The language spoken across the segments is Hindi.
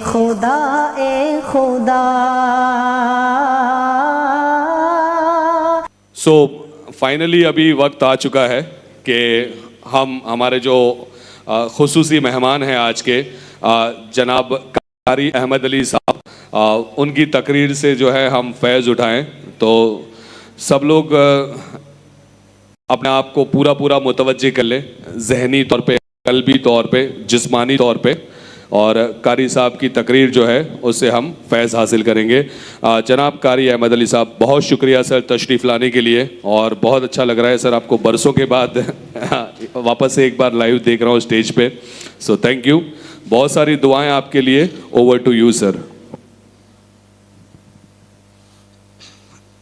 खुदा ए खुदा। सो फाइनली अभी वक्त आ चुका है कि हम हमारे जो खुसूसी मेहमान हैं आज के जनाब कारी अहमद अली साहब, उनकी तकरीर से जो है हम फैज़ उठाएं। तो सब लोग अपने आप को पूरा मुतवज्जे कर लें, ज़हनी तौर पे, कल्बी तौर पे, जिस्मानी तौर पे, और कारी साहब की तकरीर जो है उससे हम फैज़ हासिल करेंगे। जनाब कारी अहमद अली साहब, बहुत शुक्रिया सर तशरीफ़ लाने के लिए, और बहुत अच्छा लग रहा है सर आपको बरसों के बाद वापस से एक बार लाइव देख रहा हूँ स्टेज पे। सो थैंक यू, बहुत सारी दुआएं आपके लिए। Over to you sir.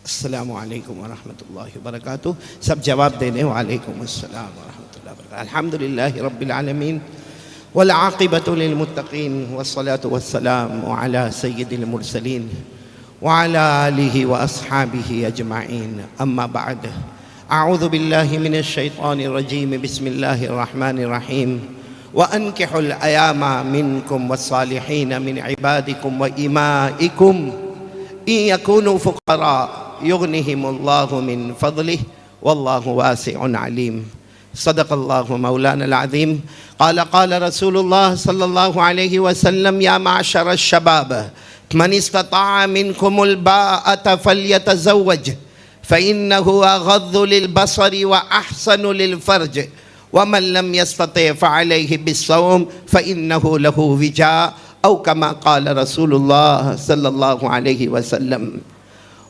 अस्सलामु अलैकुम वरहमतुल्लाहि वबरकातुहू। सब जवाब देने वालेकुम अस्सलाम वरहमतुल्लाहि वबरकातुहू। अल्हम्दुलिल्लाहि रब्बिल आलमीन वल आक़िबतु लिल मुत्तक़ीन वस्सलातु वस्सलामु अला सय्यिदिल मुरसलीन व अला आलिहि व अस्हाबिहि अजमाइन, अम्मा बाद। अऊज़ु बिल्लाहि मिनश शैतानिर रजीम, बिस्मिल्लाहिर रहमानिर रहीम। व अनकिहुल अयामा मिनकुम वस्सालिहीन मिन इबादिकुम व इमाइकुम इन यकूनु फुक़रा युग़निहिमुल्लाहु मिन फ़ज़लिहि वल्लाहु वासिउन अलीम। सदक़ल्लाहु मौलानल अज़ीम। क़ाल रसूलुल्लाह सल्लल्लाहु अलैहि वसल्लम, या माशरश शबाब मन इस्तताअ मिनकुमुल बाअत फ़ल्यतज़व्वज फ़इन्नहु अग़ज़्ज़ु लिलबसरि व अहसनु लिलफ़र्ज व मन लम यस्तति फ़अलैहि बिस्सौम फ़इन्नहु लहु विजा औ कमा क़ाल रसूलुल्लाह सल्लल्लाहु अलैहि वसल्लम।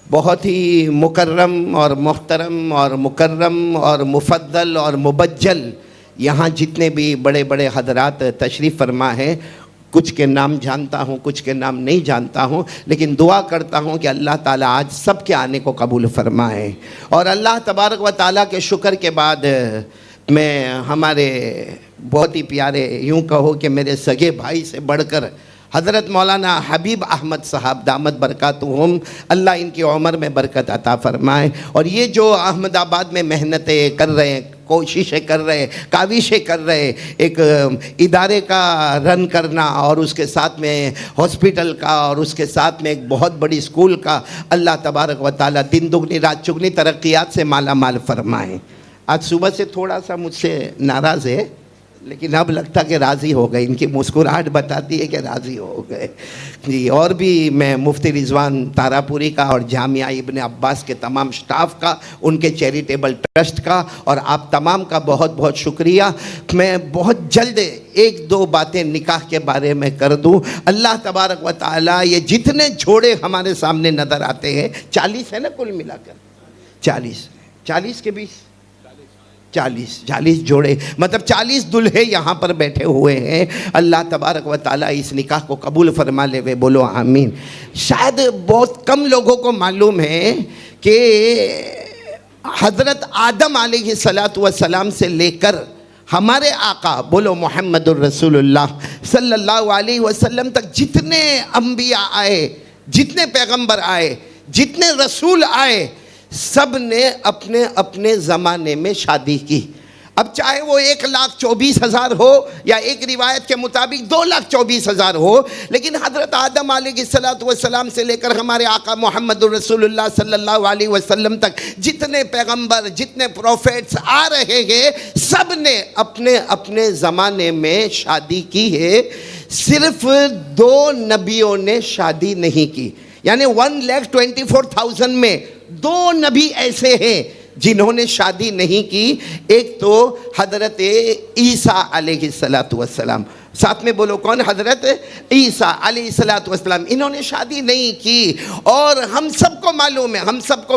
बहुत ही मुकर्रम और मोहतरम और मुकर्रम और मुफद्दल और मुबज्जल यहाँ जितने भी बड़े बड़े हज़रात तशरीफ़ फरमा हैं, कुछ के नाम जानता हूँ, कुछ के नाम नहीं जानता हूँ, लेकिन दुआ करता हूँ कि अल्लाह ताला आज सब के आने को कबूल फरमाए। और अल्लाह तबारक व ताला के शुक्र के बाद मैं हमारे बहुत ही प्यारे, यूँ कहो कि मेरे सगे भाई से बढ़कर हज़रत मौलाना हबीब अहमद साहब दामद बरकातुहुम, अल्लाह इनकी उम्र में बरकत अता फ़रमाए। और ये जो अहमदाबाद में मेहनतें कर रहे हैं, कोशिशें कर रहे हैं, काविशें कर रहे हैं, एक इदारे का रन करना और उसके साथ में हॉस्पिटल का और उसके साथ में एक बहुत बड़ी स्कूल का, अल्लाह तबारक व ताला दिन दुगनी रात चुगनी तरक्यात से माला माल फरमाए। आज सुबह से थोड़ा सा मुझसे नाराज़ है, लेकिन अब लगता कि राज़ी हो गए, इनकी मुस्कुराहट बताती है कि राज़ी हो गए जी। और भी मैं मुफ्ती रिजवान तारापुरी का और जामिया इब्न अब्बास के तमाम स्टाफ का, उनके चैरिटेबल ट्रस्ट का और आप तमाम का बहुत बहुत शुक्रिया। मैं बहुत जल्द एक दो बातें निकाह के बारे में कर दूं। अल्लाह तबारक व ताला ये जितने जोड़े हमारे सामने नज़र आते हैं, 40 है ना कुल मिलाकर, 40 के 20, 40 जोड़े, मतलब 40 दुल्हे यहाँ पर बैठे हुए हैं। अल्लाह तबारक व ताला इस निकाह को कबूल फरमा ले, वे बोलो आमीन। शायद बहुत कम लोगों को मालूम है कि हज़रत आदम अलैहिस्सलातु वस्सलाम से लेकर हमारे आका बोलो मुहम्मदुर रसूलुल्लाह सल्लल्लाहु अलैहि वसल्लम तक जितने अंबिया आए, जितने पैगंबर आए, जितने रसूल आए, सब ने अपने अपने ज़माने में शादी की। अब चाहे वो 1,24,000 हो या एक रिवायत के मुताबिक 2,24,000 हो, लेकिन हज़रत आदम अलैहिस्सलातु वस्सलाम से लेकर हमारे आका मोहम्मदुर रसूलुल्लाह सल्लल्लाहु अलैहि वसल्लम तक जितने पैगंबर, जितने प्रोफेट्स आ रहे हैं, सब ने अपने अपने ज़माने में शादी की है। सिर्फ 2 नबियों ने शादी नहीं की, यानी 1,24,000 में 2 नबी ऐसे हैं जिन्होंने शादी नहीं की। एक तो हज़रत ईसा अलैहिस्सलातु वस्सलाम, साथ में बोलो कौन? हज़रत ईसा अलैहिस्सलातु वस्सलाम, इन्होंने शादी नहीं की। और हम सबको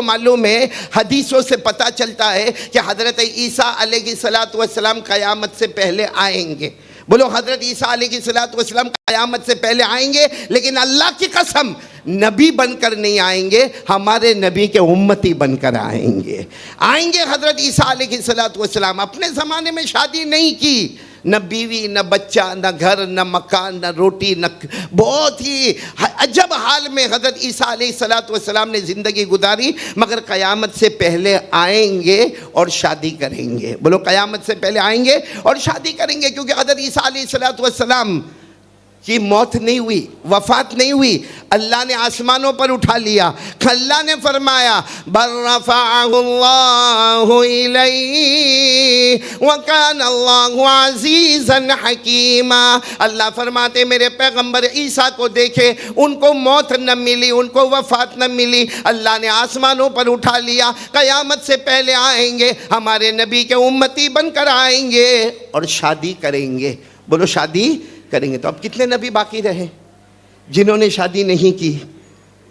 मालूम है, हदीसों से पता चलता है कि हज़रत ईसा अलैहिस्सलातु वस्सलाम क़यामत से पहले आएंगे। बोलो हज़रत ईसा अलैहिस्सलातु वस्सलाम क़यामत से पहले आएंगे, लेकिन अल्लाह की कसम नबी बनकर नहीं आएंगे, हमारे नबी के उम्मती बनकर आएंगे। हज़रत ईसा अलैहिस्सलातु वस्सलाम अपने ज़माने में शादी नहीं की, न बीवी, न बच्चा, न घर, न मकान, न रोटी, न बहुत ही अजब हाल में हज़रत ईसा अलैहिस्सलातु वस्सलाम ने ज़िंदगी गुजारी, मगर क़यामत से पहले आएंगे और शादी करेंगे। बोलो क़यामत से पहले आएंगे और शादी करेंगे, क्योंकि हज़रत ईसा अलैहिस्सलातु वस्सलाम कि मौत नहीं हुई, वफात नहीं हुई, अल्लाह ने आसमानों पर उठा लिया। अल्लाह ने फरमाया बर्रफ़अहुल्लाहु इलैहि व कान अल्लाहु अज़ीज़न हकीमा। अल्लाह फरमाते मेरे पैगंबर ईसा को देखे, उनको मौत न मिली, उनको वफात न मिली, अल्लाह ने आसमानों पर उठा लिया। क़यामत से पहले आएंगे, हमारे नबी के उम्मती बनकर आएंगे और शादी करेंगे। बोलो शादी करेंगे। तो अब कितने नबी बाकी रहे जिन्होंने शादी नहीं की?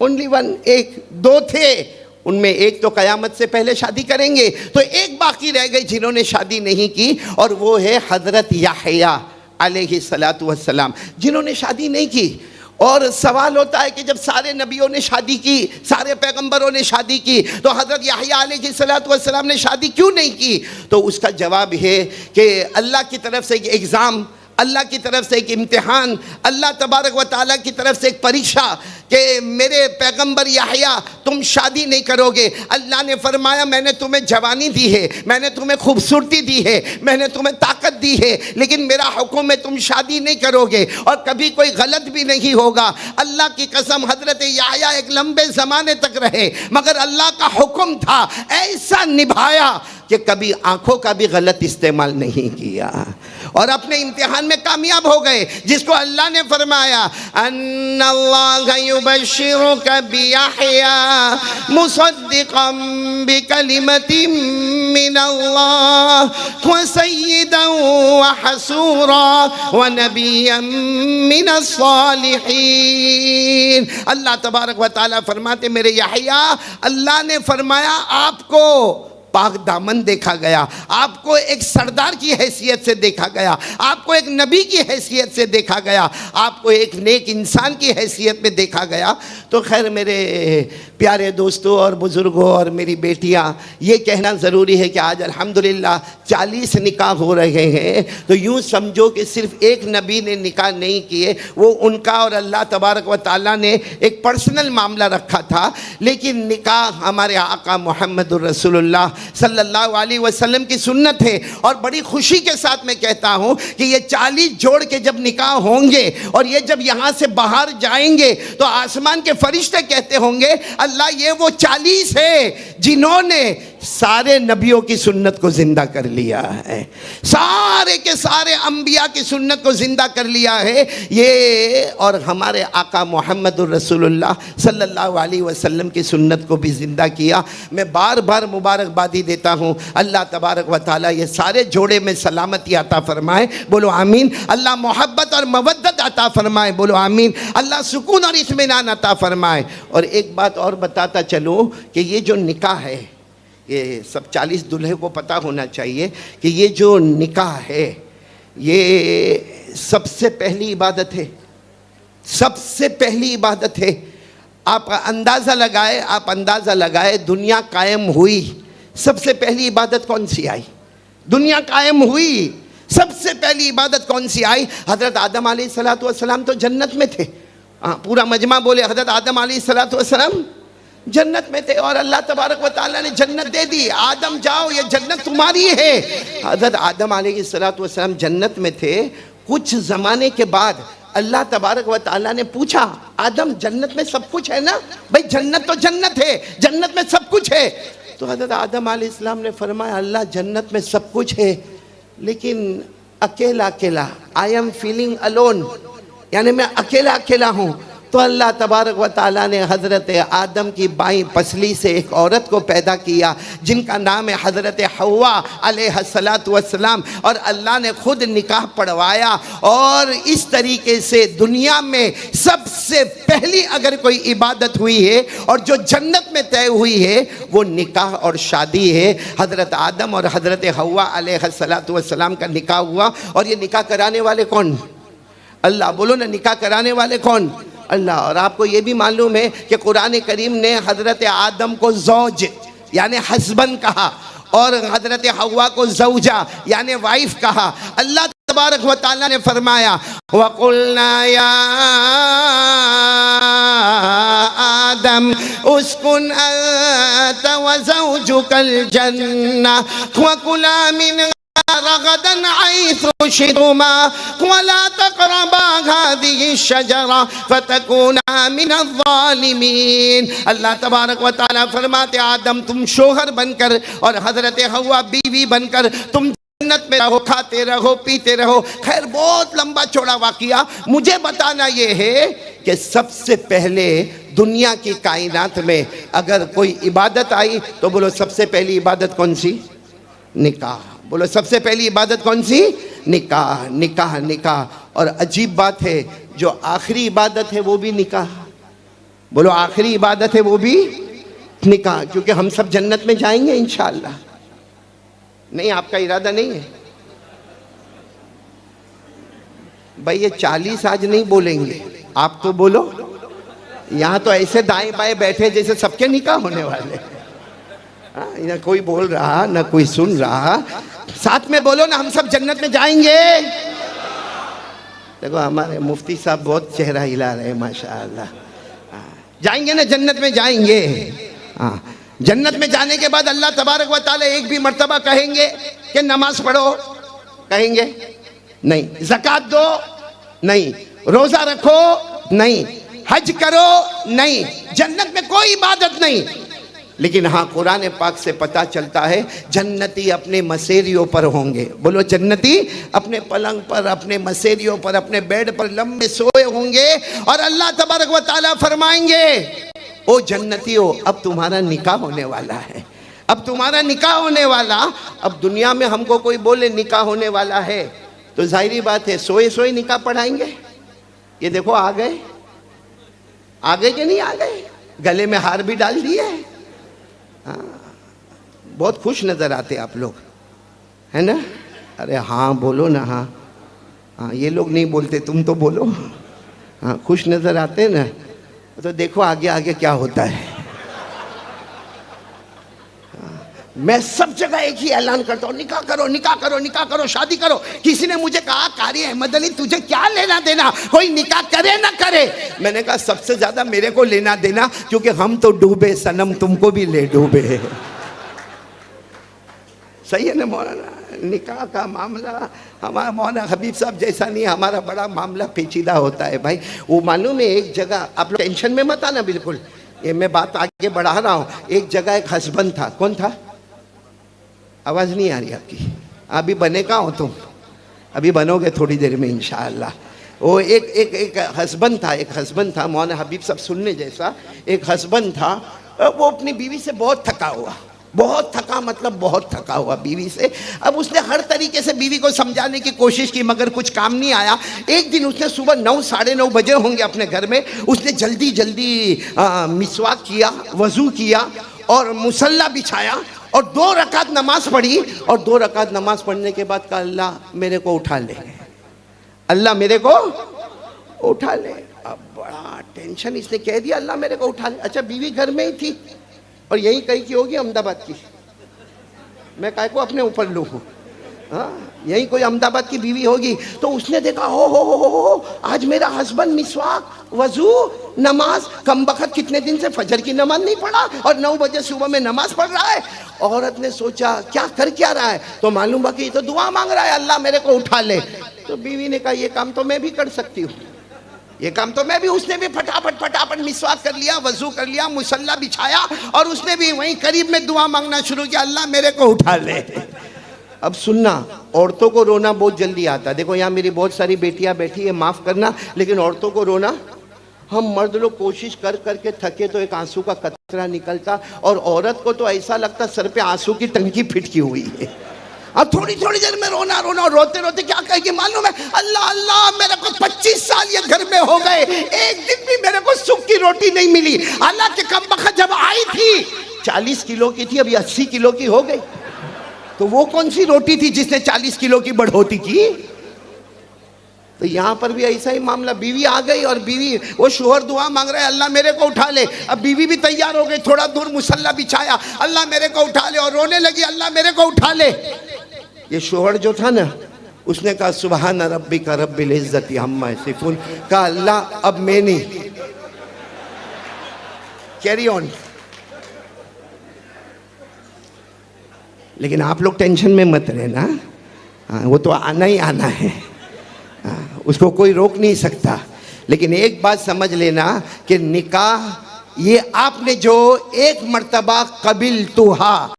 ओनली वन, एक दो थे, उनमें एक तो क़यामत से पहले शादी करेंगे, तो एक बाकी रह गई जिन्होंने शादी नहीं की, और वो है हज़रत याहया अलैहिस्सलातु वस्सलाम, जिन्होंने शादी नहीं की। और सवाल होता है कि जब सारे नबियों ने शादी की, सारे पैगंबरों ने शादी की, तो हज़रत याहया अलैहिस्सलातु वस्सलाम ने शादी क्यों नहीं की? तो उसका जवाब है कि अल्लाह की तरफ से एक एग्ज़ाम, अल्लाह की तरफ से एक इम्तिहान, अल्लाह तबारक व ताला की तरफ से एक परीक्षा कि मेरे पैगंबर याहया तुम शादी नहीं करोगे। अल्लाह ने फरमाया मैंने तुम्हें जवानी दी है, मैंने तुम्हें खूबसूरती दी है, मैंने तुम्हें ताकत दी है, लेकिन मेरा हुक्म है तुम शादी नहीं करोगे और कभी कोई गलत भी नहीं होगा। अल्लाह की कसम हज़रत याहया एक लंबे ज़माने तक रहे, मगर अल्लाह का हुक्म था ऐसा निभाया कि कभी आंखों का भी गलत इस्तेमाल नहीं किया और अपने इम्तिहान में कामयाब हो गए। जिसको अल्लाह ने फरमाया अन्नल्लाह युबश्शिरुका बियहया मुसद्दिक़न बिकलिमतिन मिनल्लाह व सय्यिदन व हसूरा व नबिय्यन मिनस सालिहीन। अल्लाह तबारक व तआला फरमाते मेरे याहया, अल्लाह ने फरमाया आपको पाक दामन देखा गया, आपको एक सरदार की हैसियत से देखा गया, आपको एक नबी की हैसियत से देखा गया, आपको एक नेक इंसान की हैसियत में देखा गया। तो खैर मेरे प्यारे दोस्तों और बुज़ुर्गों और मेरी बेटियां, ये कहना ज़रूरी है कि आज अल्हम्दुलिल्लाह 40 निकाह हो रहे हैं। तो यूँ समझो कि सिर्फ एक नबी ने निकाह नहीं किए, वो उनका और अल्लाह तबारक व ताला ने एक पर्सनल मामला रखा था। लेकिन निकाह हमारे आका मोहम्मदुर रसूलुल्लाह सल्लल्लाहु अलैहि वसल्लम की सुन्नत है। और बड़ी खुशी के साथ मैं कहता हूँ कि ये 40 जोड़ के जब निकाह होंगे और ये जब यहाँ से बाहर जाएंगे तो आसमान के फरिश्ते कहते होंगे अल्लाह ये वो 40 है जिन्होंने सारे नबियों की सुन्नत को ज़िंदा कर लिया है, सारे के सारे अंबिया की सुन्नत को ज़िंदा कर लिया है ये, और हमारे आका मोहम्मदुर रसूलुल्लाह सल्लल्लाहु अलैहि वसल्लम की सुन्नत को भी ज़िंदा किया। मैं बार बार मुबारकबादी देता हूँ। अल्लाह तबारक व ताला ये सारे जोड़े में सलामती अता फरमाए, बोलो आमीन। अल्लाह मोहब्बत और मवद्दत अता फरमाए, बोलो आमीन। अल्लाह सुकून और इत्मीनान अता फरमाए। और एक बात और बताता चलूँ कि ये जो निकाह है, ये सब 40 दूल्हे को पता होना चाहिए कि ये जो निकाह है ये सबसे पहली इबादत है, सबसे पहली इबादत है। आप अंदाज़ा लगाए दुनिया कायम हुई सबसे पहली इबादत कौन सी आई? दुनिया कायम हुई सबसे पहली इबादत कौन सी आई? हज़रत आदम अलैहिस्सलातु वस्सलाम तो जन्नत में थे। पूरा मजमा बोले हज़रत आदम अलैहिस्सलातु वस्सलाम जन्नत में थे और अल्लाह तबारक व ताला ने जन्नत दे दी। आदम जाओ ये जन्नत तुम्हारी है। हज़रत आदम अलैहिस्सलातु वस्सलाम जन्नत में थे। कुछ ज़माने के बाद अल्लाह तबारक व ताला ने पूछा आदम जन्नत में सब कुछ है ना? भाई जन्नत तो जन्नत है, जन्नत में सब कुछ है। तो हज़रत आदम अलैहिस्सलाम ने फरमाया अल्लाह जन्नत में सब कुछ है लेकिन अकेला अकेला, आई एम फीलिंग अलोन, यानी मैं अकेला अकेला हूँ। तो अल्लाह तबारक व ताला ने हज़रत आदम की बाईं पसली से एक औरत को पैदा किया जिनका नाम है हज़रत हव्वा अलैहिस्सलातु वस्सलाम, और अल्लाह ने खुद निकाह पढ़वाया। और इस तरीके से दुनिया में सबसे पहली अगर कोई इबादत हुई है और जो जन्नत में तय हुई है वो निकाह और शादी है। हज़रत आदम और हज़रत हव्वा अलैहिस्सलातु वस्सलाम का निकाह हुआ। और ये निकाह कराने वाले कौन? अल्लाह। बोलो ना, निकाह कराने वाले कौन? अल्लाह। और आपको ये भी मालूम है कि कुरान करीम ने हज़रत आदम को ज़ौज यानी हस्बैंड कहा और हज़रत हव्वा को ज़ौजा यानी वाइफ कहा। अल्लाह तबारक व तआला ने फरमाया वक़ुल्ना या आदम उस्कुन अंत व ज़ौजुकल जन्नह व कुला मिन रगदन हैसु शितुमा वला तक़रबा हादिहि शजरा फतकूना मिनज़्ज़ालिमीन। अल्लाह तबारक व तआला फरमाते आदम तुम शोहर बनकर और हजरत हव्वा बीवी बनकर तुम जन्नत में रहो, खाते रहो, पीते रहो। खैर बहुत लंबा चौड़ा वाकिया, मुझे बताना ये है कि सबसे पहले दुनिया की कायनात में अगर कोई इबादत आई तो बोलो सबसे पहली इबादत कौन सी? निकाह। बोलो सबसे पहली इबादत कौन सी? निकाह, निकाह, निकाह। और अजीब बात है जो आखिरी इबादत है वो भी निकाह। बोलो आखिरी इबादत है वो भी निकाह, क्योंकि हम सब जन्नत में जाएंगे इंशाअल्लाह। नहीं, आपका इरादा नहीं है भाई? ये 40 आज नहीं बोलेंगे, आप तो बोलो। यहाँ तो ऐसे दाएं बाएं बैठे जैसे सबके निकाह होने वाले। ना कोई बोल रहा, ना कोई सुन रहा। साथ में बोलो ना, हम सब जन्नत में जाएंगे। देखो हमारे मुफ्ती साहब बहुत चेहरा हिला रहे हैं माशाअल्लाह। जाएंगे ना, जन्नत में जाएंगे। हाँ, जन्नत में जाने के बाद अल्लाह तबारक व तआला एक भी मर्तबा कहेंगे कि नमाज पढ़ो? कहेंगे नहीं। ज़कात दो? नहीं। रोज़ा रखो? नहीं। हज करो? नहीं। जन्नत में कोई इबादत नहीं। लेकिन हाँ, कुरान पाक से पता चलता है जन्नती अपने मसेरियों पर होंगे। बोलो जन्नती अपने पलंग पर, अपने मसेरियों पर, अपने बेड पर लंबे सोए होंगे और अल्लाह तबारक व तआला फरमाएंगे ओ जन्नतियों अब तुम्हारा निकाह होने वाला है, अब तुम्हारा निकाह होने वाला। अब दुनिया में हमको कोई बोले निकाह होने वाला है तो जाहिर बात है सोए सोए निकाह पढ़ाएंगे। ये देखो आ गए, आ गए कि नहीं आ गए? गले में हार भी डाल दिए। हाँ, बहुत खुश नजर आते आप लोग, है ना? अरे हाँ बोलो ना। हाँ हाँ, ये लोग नहीं बोलते, तुम तो बोलो। हाँ, खुश नजर आते ना। तो देखो आगे आगे क्या होता है। मैं सब जगह एक ही ऐलान करता हूँ, निकाह करो, निकाह करो, निकाह करो, शादी करो। किसी ने मुझे कहा कारी अहमद अली तुझे क्या लेना देना, कोई निकाह करे ना करे? मैंने कहा सबसे ज्यादा मेरे को लेना देना, क्योंकि हम तो डूबे सनम, तुमको भी ले डूबे। सही है ना मौलाना? निकाह का मामला हमारा मौलाना हबीब साहब जैसा नहीं, हमारा बड़ा मामला पेचीदा होता है भाई। वो मालूम है एक जगह, आप लोग टेंशन में मत आना बिल्कुल, ये मैं बात आगे बढ़ा रहा हूँ। एक जगह एक हस्बैंड था। कौन था? आवाज़ नहीं आ रही आपकी? अभी बने कहाँ हो तुम? अभी बनोगे थोड़ी देर में इंशाअल्लाह। वो एक हस्बैंड था, एक हस्बैंड था मौलाना हबीब साहब सुनने जैसा। एक हस्बैंड था, वो अपनी बीवी से बहुत थका हुआ, बहुत थका मतलब बहुत थका हुआ बीवी से। अब उसने हर तरीके से बीवी को समझाने की कोशिश की मगर कुछ काम नहीं आया। एक दिन उसने सुबह 9 साढ़े 9 बजे होंगे अपने घर में, उसने जल्दी जल्दी मिसवाक किया, वज़ू किया और मुसल्ला बिछाया और 2 रकात नमाज पढ़ी। और 2 रकात नमाज पढ़ने के बाद कहा अल्लाह मेरे को उठा ले, अल्लाह मेरे को उठा ले। अब बड़ा टेंशन, इसने कह दिया अल्लाह मेरे को उठा ले। अच्छा बीवी घर में ही थी और यही कहीं की होगी अहमदाबाद की, मैं काय को अपने ऊपर लूँ। हाँ, यही कोई अहमदाबाद की बीवी होगी। तो उसने देखा हो आज मेरा हस्बैंड मिसवाक, वजू, नमाज, कम बखत कितने दिन से फजर की नमाज नहीं पढ़ा और 9 बजे सुबह में नमाज पढ़ रहा है। औरत ने सोचा क्या कर क्या रहा है, तो मालूम हुआ कि ये तो दुआ मांग रहा है अल्लाह मेरे को उठा ले। तो बीवी ने कहा ये काम तो मैं भी कर सकती हूँ, ये काम तो मैं भी। उसने भी फटाफट मिसवाक कर लिया, वजू कर लिया, मुसल्ला बिछाया और उसने भी वहीं करीब में दुआ मांगना शुरू किया अल्लाह मेरे को उठा ले। अब सुनना, औरतों को रोना बहुत जल्दी आता है। देखो यहाँ मेरी बहुत सारी बेटियां बैठी है, माफ़ करना, लेकिन औरतों को रोना, हम मर्द लोग कोशिश कर करके थके तो एक आंसू का कतरा निकलता और औरत को तो ऐसा लगता सर पे आंसू की टंकी फिटकी हुई है। अब थोड़ी थोड़ी देर में रोना और रोते रोते क्या कहेगी मालूम है? अल्लाह अल्लाह मेरे को 25 साल ये घर में हो गए, एक दिन भी मेरे को सूख की रोटी नहीं मिली। अल्लाह के कमबख्त जब आई थी 40 किलो की थी, अभी 80 किलो की हो गई। तो वो कौन सी रोटी थी जिसने 40 किलो की बढ़ोतरी की? तो यहाँ पर भी ऐसा ही मामला, बीवी आ गई और बीवी, वो शोहर दुआ मांग रहा है अल्लाह मेरे को उठा ले। अब बीवी भी तैयार हो गई, थोड़ा दूर मुसल्ला बिछाया, अल्लाह मेरे को उठा ले, और रोने लगी अल्लाह मेरे को उठा ले। ये शोहर जो था ना, उसने कहा सुबहान रब्बिका रब्बिल इज्जति अम्मा यसिफून, कहा अल्लाह अब मैं नहीं, कैरी ऑन। लेकिन आप लोग टेंशन में मत रहना, हाँ, वो तो आना ही आना है, हाँ, उसको कोई रोक नहीं सकता। लेकिन एक बात समझ लेना कि निकाह ये आपने जो एक मर्तबा कबिल तुहा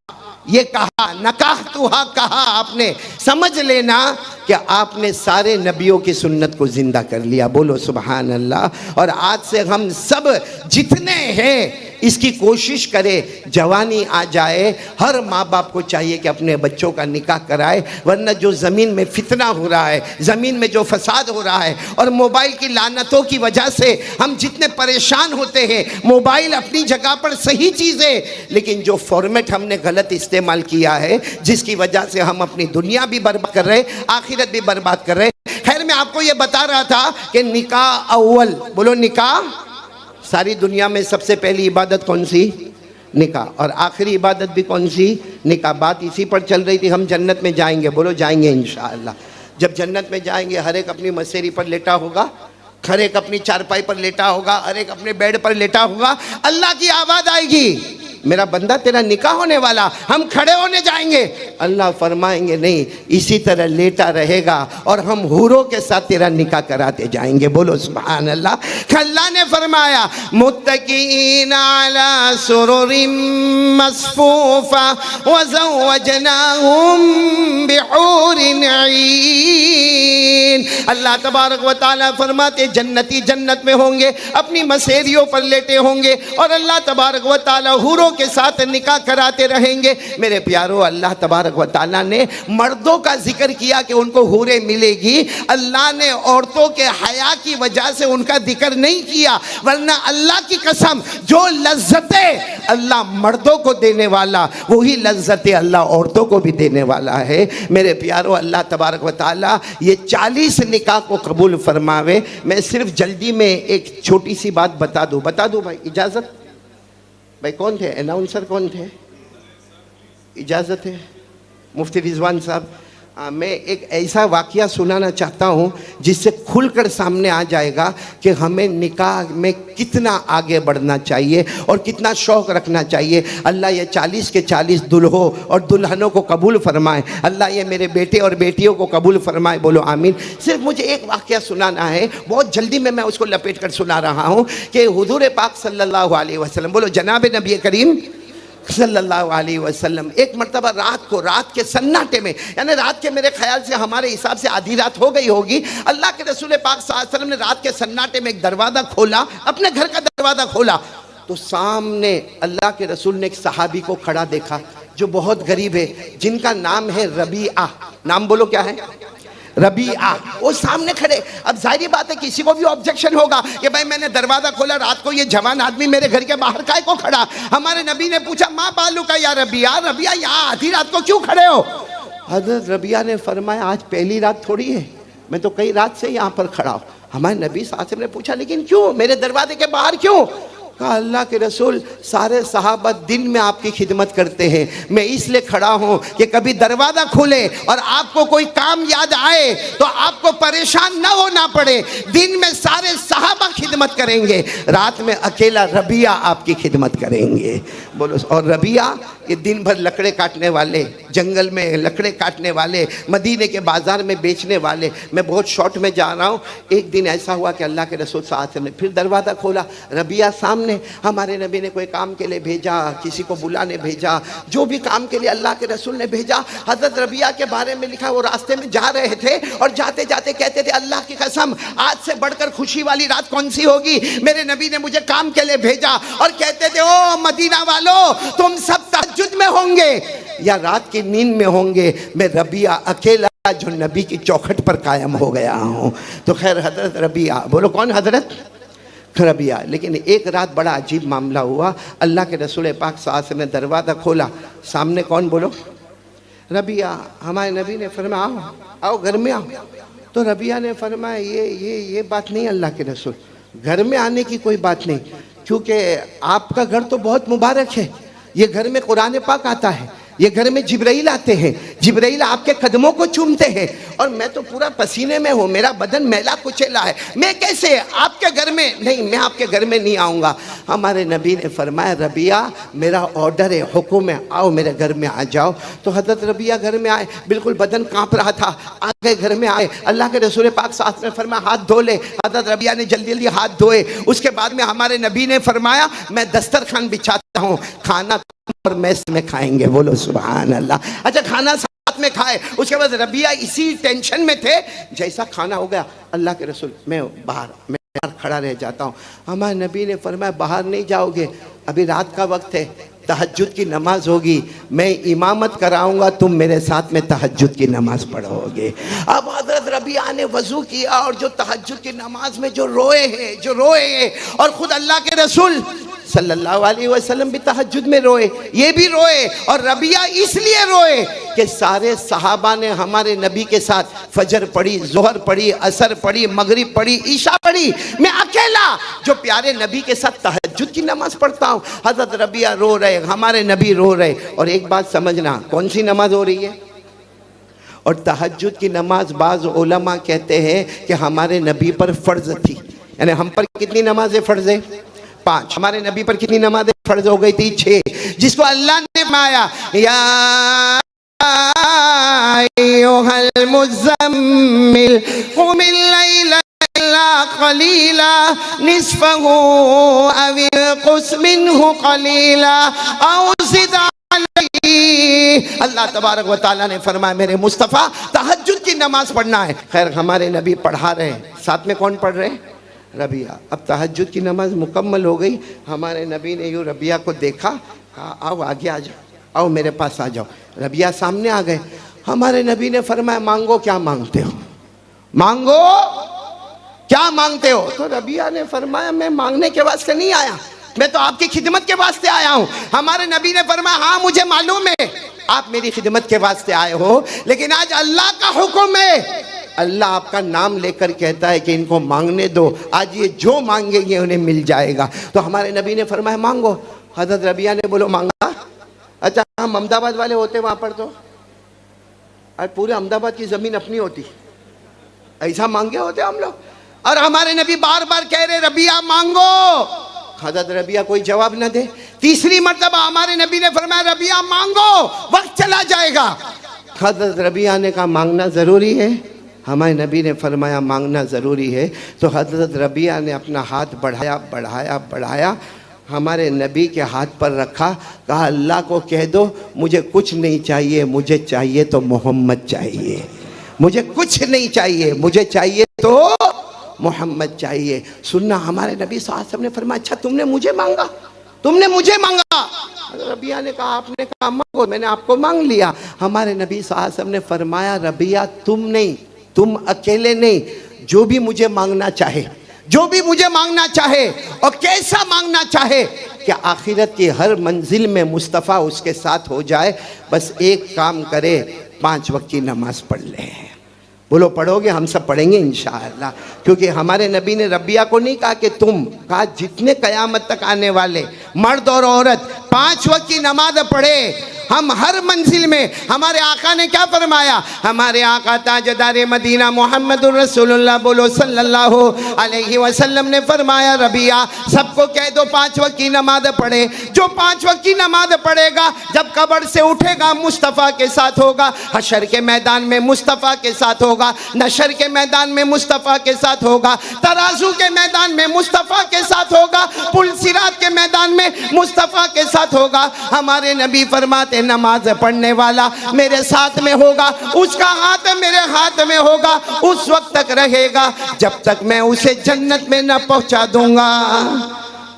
ये कहा, नकाह तुहा कहा आपने, समझ लेना कि आपने सारे नबियों की सुन्नत को जिंदा कर लिया। बोलो सुभान अल्लाह। और आज से हम सब जितने हैं इसकी कोशिश करें, जवानी आ जाए हर माँ बाप को चाहिए कि अपने बच्चों का निकाह कराए, वरना जो ज़मीन में फितना हो रहा है, ज़मीन में जो फसाद हो रहा है और मोबाइल की लानतों की वजह से हम जितने परेशान होते हैं। मोबाइल अपनी जगह पर सही चीज़ है, लेकिन जो फॉर्मेट हमने गलत इस्तेमाल किया है जिसकी वजह से हम अपनी दुनिया भी बर्बाद कर रहे, आखिरत भी बर्बाद कर रहे। खैर मैं आपको ये बता रहा था कि निकाह अव्वल, बोलो निकाह, सारी दुनिया में सबसे पहली इबादत कौन सी? निकाह। और आखिरी इबादत भी कौन सी? निकाह। बात इसी पर चल रही थी, हम जन्नत में जाएंगे, बोलो जाएंगे इंशाअल्लाह। जब जन्नत में जाएंगे हर एक अपनी मसेरी पर लेटा होगा, हर एक अपनी चारपाई पर लेटा होगा, हर एक अपने बेड पर लेटा होगा। अल्लाह की आवाज़ आएगी, मेरा बंदा तेरा निकाह होने वाला, हम खड़े होने जाएंगे। अल्लाह फरमाएंगे नहीं, इसी तरह लेटा रहेगा और हम हूरों के साथ तेरा निकाह कराते जाएंगे। बोलो सुभान अल्लाह। अल्लाह ने फरमाया मुत्तकीन अला सुरुरिम मस्फूफा व ज़व्वजनाहुम बिहूरिन ईन। अल्लाह तबारक व तआला फरमाते जन्नती जन्नत में होंगे, अपनी मसेरियों पर लेटे होंगे और अल्लाह तबारक व तआला हूरों के साथ निकाह कराते रहेंगे। मेरे प्यारो, अल्लाह तबारक व तआला ने मर्दों का जिक्र किया कि उनको हूरें मिलेगी, अल्लाह ने औरतों के हया की वजह से उनका जिक्र नहीं किया। वरना अल्लाह की कसम, जो लज्जतें अल्लाह मर्दों को देने वाला वही लज्जतें अल्लाह औरतों को भी देने वाला है। मेरे प्यारो, अल्लाह तबारक व तआला ये 40 निकाह को कबूल फरमावे। मैं सिर्फ जल्दी में एक छोटी सी बात बता दूं भाई, इजाज़त? भाई कौन थे अनाउंसर, कौन थे? इजाज़त है मुफ्ती रिजवान साहब। मैं एक ऐसा वाक़या सुनाना चाहता हूँ जिससे खुलकर सामने आ जाएगा कि हमें निकाह में कितना आगे बढ़ना चाहिए और कितना शौक़ रखना चाहिए। अल्लाह ये 40 के 40 दुल्हों और दुल्हनों को कबूल फरमाए। अल्लाह ये मेरे बेटे और बेटियों को कबूल फरमाए, बोलो आमीन। सिर्फ मुझे एक वाक़या सुनाना है, बहुत जल्दी में मैं उसको लपेट कर सुना रहा हूँ कि हुजूर पाक सल्लल्लाहु अलैहि वसल्लम, बोलो जनाब नबी करीम सल्लल्लाहु अलैहि वसल्लम, एक मर्तबा रात के सन्नाटे में, यानी रात के मेरे ख्याल से हमारे हिसाब से आधी रात हो गई होगी, अल्लाह के रसूल पाक सल्लल्लाहु अलैहि वसल्लम ने रात के सन्नाटे में एक दरवाज़ा खोला, अपने घर का दरवाज़ा खोला तो सामने अल्लाह के रसूल ने एक सहाबी को खड़ा देखा जो बहुत गरीब है, जिनका नाम है रबीआ। नाम बोलो क्या है? रबीआ। वो सामने खड़े। अब जाहिर बात है किसी को भी ऑब्जेक्शन होगा कि भाई मैंने दरवाजा खोला, रात को ये जवान आदमी मेरे घर के बाहर काहे को खड़ा? हमारे नबी ने पूछा माँ बालू का या रबिया, रबिया यहाँ आधी रात को क्यों खड़े हो? हजरत रबिया ने फरमाया आज पहली रात थोड़ी है, मैं तो कई रात से यहाँ पर खड़ा हूँ। हमारे नबी साहब ने पूछा लेकिन क्यों, मेरे दरवाजे के बाहर क्यों? कहा अल्लाह के रसूल सारे सहाबा दिन में आपकी खिदमत करते हैं, मैं इसलिए खड़ा हूँ कि कभी दरवाज़ा खुले और आपको कोई काम याद आए तो आपको परेशान ना होना पड़े। दिन में सारे सहाबा खिदमत करेंगे, रात में अकेला रबिया आपकी खिदमत करेंगे। बोलो। और रबिया ये दिन भर लकड़े काटने वाले, जंगल में लकड़े काटने वाले, मदीने के बाज़ार में बेचने वाले। मैं बहुत शॉर्ट में जा रहा हूँ। एक दिन ऐसा हुआ कि अल्लाह के रसूल सल्लल्लाहु अलैहि वसल्लम ने फिर दरवाज़ा खोला, रबिया सामने। हमारे नबी ने कोई काम के लिए भेजा, किसी को बुलाने भेजा, जो भी काम के लिए अल्लाह के रसूल ने भेजा। हज़रत रबिया के बारे में लिखा वो रास्ते में जा रहे थे और जाते जाते कहते थे अल्लाह की कसम आज से बढ़कर खुशी वाली रात कौन सी होगी? मेरे नबी ने मुझे काम के लिए भेजा और कहते थे ओ मदीना वालों तुम सब तहज्जुद में होंगे या रात की नींद में होंगे, मैं रबिया अकेला जो नबी की चौखट पर कायम हो गया हूँ। तो खैर हजरत रबिया, बोलो कौन? हजरत रबिया। लेकिन एक रात बड़ा अजीब मामला हुआ। अल्लाह के रसूल पाक सल्लल्लाहु अलैहि वसल्लम ने दरवाज़ा खोला, सामने कौन? बोलो रबिया। हमारे नबी ने फरमाया आओ आओ घर में आओ। तो रबिया ने फरमाया ये बात नहीं अल्लाह के रसूल, घर में आने की कोई बात नहीं, क्योंकि आपका घर तो बहुत मुबारक है, ये घर में कुरान पाक आता है, ये घर में जिब्राइल आते हैं, जिब्राइल आपके कदमों को चूमते हैं, और मैं तो पूरा पसीने में हूँ, मेरा बदन मैला कुचैला है, मैं कैसे आपके घर में? नहीं, मैं आपके घर में नहीं आऊँगा। हमारे नबी ने फरमाया, रबिया मेरा ऑर्डर है, हुक्म है, आओ मेरे घर में आ जाओ। तो हज़रत रबिया घर में आए, बिल्कुल बदन काँप रहा था, आगे घर में आए, अल्लाह के रसूल पाक साथ में फरमाया हाथ धो ले। हज़रत रबिया ने जल्दी जल्दी हाथ धोए। उसके बाद में हमारे नबी ने फरमाया, मैं दस्तरखान बिछाता हूँ, खाना और मैस में खाएंगे। बोलो सुभान अल्लाह। अच्छा, खाना साथ में खाए। उसके बाद रबिया इसी टेंशन में थे। जैसा खाना हो गया, अल्लाह के रसूल मैं बाहर खड़ा रह जाता हूँ। हमारे नबी ने फरमाया, बाहर नहीं जाओगे, अभी रात का वक्त है, तहज्जुद की नमाज होगी, मैं इमामत कराऊंगा, तुम मेरे साथ में तहज्जुद की नमाज पढ़ोगे। अब हज़रत रबिया ने वज़ू किया, और जो तहज्जुद की नमाज में जो रोए हैं, और ख़ुद अल्लाह के रसूल सल्लल्लाहु अलैहि वसल्लम भी तहज्जुद में रोए, ये भी रोए। और रबिया इसलिए रोए कि सारे सहाबा ने हमारे नबी के साथ फजर पढ़ी, जोहर पढ़ी, असर पढ़ी, मगरिब पढ़ी, ईशा पढ़ी, मैं अकेला जो प्यारे नबी के साथ तहज्जुद की नमाज पढ़ता हूँ। हज़रत रबिया रो रहे, हमारे नबी रो रहे। और एक बात समझना, कौन सी नमाज हो रही है? और तहज्जुद की नमाज बाज़ उलमा कहते हैं कि हमारे नबी पर फ़र्ज थी, यानी हम पर कितनी नमाजें फ़र्ज है? 5। हमारे नबी पर कितनी नमाजें फ़र्ज हो गई थी? 6, जिसको अल्लाह ने माया, या अय्युहल मुज़म्मिल क़ुमिल लैला इल्ला क़लीला निस्फ़हु अव इंक़ुस मिन्हु क़लीला औ ज़िद अलैहि। अल्लाह तबारक व तआला ने फरमाया, मेरे मुस्तफ़ा तहज्जुद की नमाज पढ़ना है। खैर, हमारे नबी पढ़ा रहे हैं, साथ में कौन पढ़ रहे हैं? रबिया। अब तहज्जुद की नमाज मुकम्मल हो गई। हमारे नबी ने यूँ रबिया को देखा, कहा आओ आगे आ जाओ, आओ मेरे पास आ जाओ। रबिया सामने आ गए। हमारे नबी ने फरमाया, मांगो, क्या मांगते हो? मांगो, क्या मांगते हो? तो रबिया ने फरमाया, मैं मांगने के वास्ते नहीं आया, मैं तो आपकी खिदमत के वास्ते आया हूँ। हमारे नबी ने फरमाया, हाँ मुझे मालूम है आप मेरी खिदमत के वास्ते आए हो, लेकिन आज अल्लाह का हुक्म है, अल्लाह आपका नाम लेकर कहता है कि इनको मांगने दो, आज ये जो मांगेंगे उन्हें मिल जाएगा। तो हमारे नबी ने फरमाया, मांगो। हज़रत रबिया ने बोलो, मांगा। अच्छा, हम अहमदाबाद वाले होते वहाँ पर तो और पूरे अहमदाबाद की ज़मीन अपनी होती, ऐसा मांगे होते हम लोग। और हमारे नबी बार बार कह रहे, रबिया मांगो। हज़रत रबिया कोई जवाब न दे। तीसरी मर्तबा हमारे नबी ने फरमाया, रबिया मांगो, वक्त चला जाएगा। हज़रत रबिया ने कहा, मांगना ज़रूरी है? हमारे नबी ने फरमाया, मांगना ज़रूरी है। तो हज़रत रबिया ने अपना हाथ बढ़ाया, हमारे नबी के हाथ पर रखा, कहा अल्लाह को कह दो मुझे कुछ नहीं चाहिए, मुझे चाहिए तो मोहम्मद चाहिए, मुझे कुछ नहीं चाहिए, मुझे चाहिए तो मोहम्मद चाहिए। सुनना, हमारे नबी सल्लल्लाहु अलैहि वसल्लम ने फरमाया, अच्छा तुमने मुझे मांगा, तुमने मुझे मांगा। रबिया ने कहा, आपने कहा मांगो, मैंने आपको मांग लिया। हमारे नबी सल्लल्लाहु अलैहि वसल्लम ने फरमाया, रबिया तुम नहीं, तुम अकेले नहीं, जो भी मुझे मांगना चाहे, जो भी मुझे मांगना चाहे और कैसा मांगना चाहे, कि आखिरत की हर मंजिल में मुस्तफ़ा उसके साथ हो जाए, बस एक काम करे, 5 वक्त की नमाज पढ़ ले। बोलो पढ़ोगे? हम सब पढ़ेंगे इंशाअल्लाह, क्योंकि हमारे नबी ने रबिया को नहीं कहा कि तुम, कहा जितने क़यामत तक आने वाले मर्द और औरत 5 वक्त की नमाज पढ़े। हम हर मंजिल में, हमारे आका ने क्या फरमाया? हमारे आका ताजदार मदीना मोहम्मदुर रसूलुल्लाह बोलो सल्लल्लाहु अलैहि वसल्लम ने फरमाया, रबिया सबको कह दो 5 वक्त की नमाज पढ़े। जो 5 वक्त की नमाज पढ़ेगा, जब कब्र से उठेगा मुस्तफ़ा के साथ होगा, हशर के मैदान में मुस्तफ़ा के साथ होगा, नशर के मैदान में मुस्तफ़ा के साथ होगा, तराजू के मैदान में मुस्तफ़ा के साथ होगा, पुल सिरात के मैदान में मुस्तफ़ा के साथ होगा। हमारे नबी फरमाते, नमाज पढ़ने वाला मेरे साथ में होगा, उसका हाथ मेरे हाथ में होगा, उस वक्त तक रहेगा जब तक मैं उसे जन्नत में न पहुंचा दूंगा।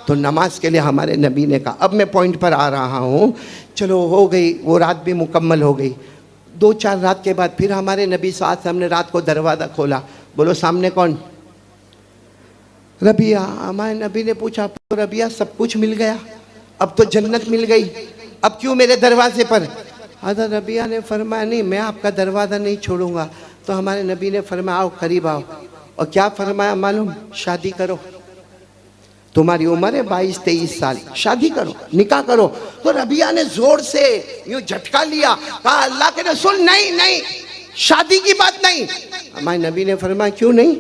तो नमाज के लिए हमारे नबी ने कहा। अब मैं पॉइंट पर आ रहा हूं। चलो हो गई, वो रात भी मुकम्मल हो गई। 2-4 रात के बाद फिर हमारे नबी साथ हमने रात को दरवाज़ा खोला। बोलो सामने कौन? रबिया। हमारे नबी ने पूछा, रबिया सब कुछ मिल गया, अब तो जन्नत मिल गई, अब क्यों मेरे दरवाजे पर? हज़रत रबिया ने फरमाया, नहीं मैं आपका दरवाज़ा नहीं छोड़ूंगा। तो हमारे नबी ने फरमाया, आओ करीब आओ। और क्या फरमाया मालूम? शादी करो। तुम्हारी उम्र है 22-23 साल, शादी करो, निकाह करो। तो रबिया ने जोर से यूं झटका लिया, कहा अल्लाह के रसूल नहीं नहीं, शादी की बात नहीं। हमारे नबी ने फरमाया क्यों नहीं?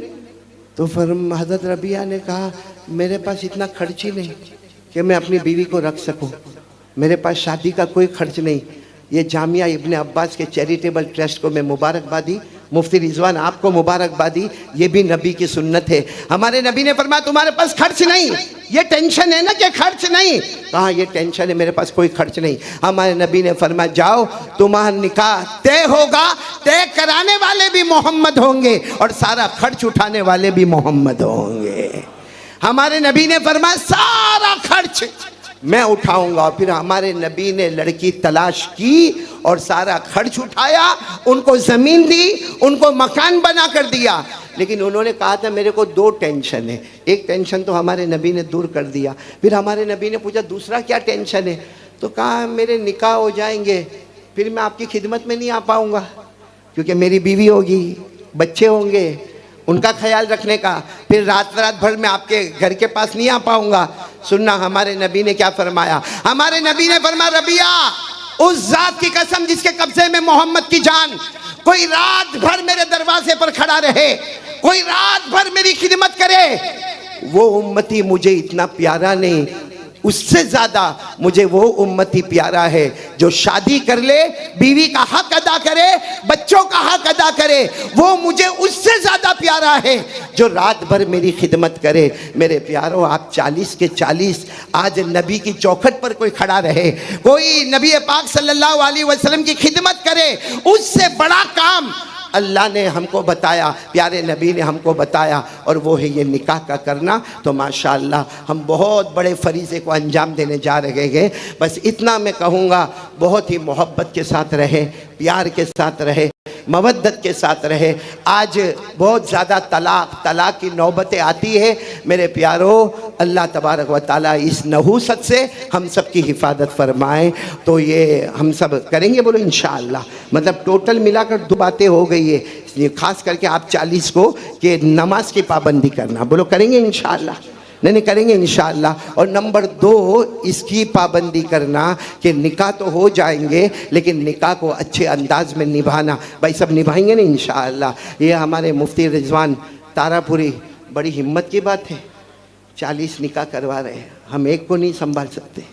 तो हजरत रबिया ने कहा मेरे पास इतना खर्च ही नहीं कि मैं अपनी बीवी को रख सकूं, मेरे पास शादी का कोई खर्च नहीं। ये जामिया इब्न अब्बास के चैरिटेबल ट्रस्ट को मैं मुबारकबादी, मुफ्ती रिजवान आपको मुबारकबादी, ये भी नबी की सुन्नत है। हमारे नबी ने फरमाया तुम्हारे पास खर्च नहीं, ये टेंशन है ना कि खर्च नहीं, कहा ये टेंशन है, मेरे पास कोई खर्च नहीं। हमारे नबी ने फरमाया जाओ तुम्हारा निकाह तय होगा, तय कराने वाले भी मोहम्मद होंगे और सारा खर्च उठाने वाले भी मोहम्मद होंगे। हमारे नबी ने फरमाया सारा खर्च मैं उठाऊंगा। फिर हमारे नबी ने लड़की तलाश की और सारा खर्च उठाया, उनको जमीन दी, उनको मकान बना कर दिया। लेकिन उन्होंने कहा था मेरे को 2 टेंशन है, एक टेंशन तो हमारे नबी ने दूर कर दिया। फिर हमारे नबी ने पूछा दूसरा क्या टेंशन है? तो कहा मेरे निकाह हो जाएंगे, फिर मैं आपकी खिदमत में नहीं आ पाऊंगा, क्योंकि मेरी बीवी होगी, बच्चे होंगे, उनका ख्याल रखने का, फिर रात भर में आपके घर के पास नहीं आ पाऊंगा। सुनना हमारे नबी ने क्या फरमाया? हमारे नबी ने फरमाया रबिया उस जात की कसम जिसके कब्जे में मोहम्मद की जान, कोई रात भर मेरे दरवाजे पर खड़ा रहे, कोई रात भर मेरी खिदमत करे, वो उम्मती मुझे इतना प्यारा नहीं, उससे ज्यादा मुझे वो उम्मती प्यारा है जो शादी कर ले, बीवी का हक अदा करे, बच्चों का हक अदा करे। वो मुझे उससे ज्यादा प्यारा है जो रात भर मेरी खिदमत करे। मेरे प्यारों आप 40 के 40 आज नबी की चौखट पर कोई खड़ा रहे, कोई नबी पाक सल्लल्लाहु अलैहि वसल्लम की खिदमत करे, उससे बड़ा काम अल्लाह ने हमको बताया, प्यारे नबी ने हमको बताया, और वो है ये निकाह का करना। तो माशाअल्लाह हम बहुत बड़े फरीज़े को अंजाम देने जा रहे हैं। बस इतना मैं कहूँगा, बहुत ही मोहब्बत के साथ रहे, प्यार के साथ रहे, मवद्दत के साथ रहे। आज बहुत ज़्यादा तलाक की नौबतें आती है। मेरे प्यारों अल्लाह तबारक व तआला इस नहूसत से हम सब की हिफाजत फरमाए। तो ये हम सब करेंगे, बोलो इंशाअल्लाह। मतलब टोटल मिलाकर 2 बातें हो गई है, इसलिए ख़ास करके आप 40 को कि नमाज की पाबंदी करना, बोलो करेंगे इंशाअल्लाह? नहीं करेंगे इंशाअल्लाह। और नंबर 2 इसकी पाबंदी करना कि निकाह तो हो जाएंगे लेकिन निकाह को अच्छे अंदाज में निभाना। भाई सब निभाएंगे ना इंशाअल्लाह। ये हमारे मुफ्ती रिजवान तारापुरी, बड़ी हिम्मत की बात है, 40 निकाह करवा रहे हैं। हम एक को नहीं संभाल सकते,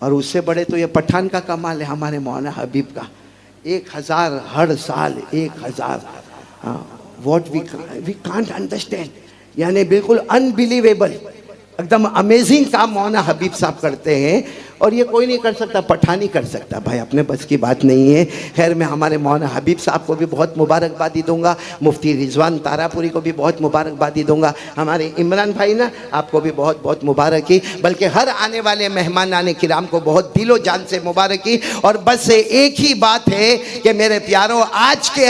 और उससे बड़े तो ये पठान का कमाल है हमारे मौलाना हबीब का, 1000 हर साल 1000। व्हाट वी कांट अंडरस्टैंड, यानी बिल्कुल अनबिलीवेबल, एकदम अमेजिंग काम मौलाना हबीब साहब करते हैं, और ये कोई नहीं कर सकता, पठान ही कर सकता। भाई अपने बस की बात नहीं है। खैर मैं हमारे मौलाना हबीब साहब को भी बहुत मुबारकबादी दूंगा, मुफ्ती रिजवान तारापुरी को भी बहुत मुबारकबादी दूंगा, हमारे इमरान भाई ना आपको भी बहुत बहुत मुबारकी, बल्कि हर आने वाले मेहमान आने किराम को बहुत दिलो जान से मुबारकी। और बस एक ही बात है कि मेरे प्यारों आज के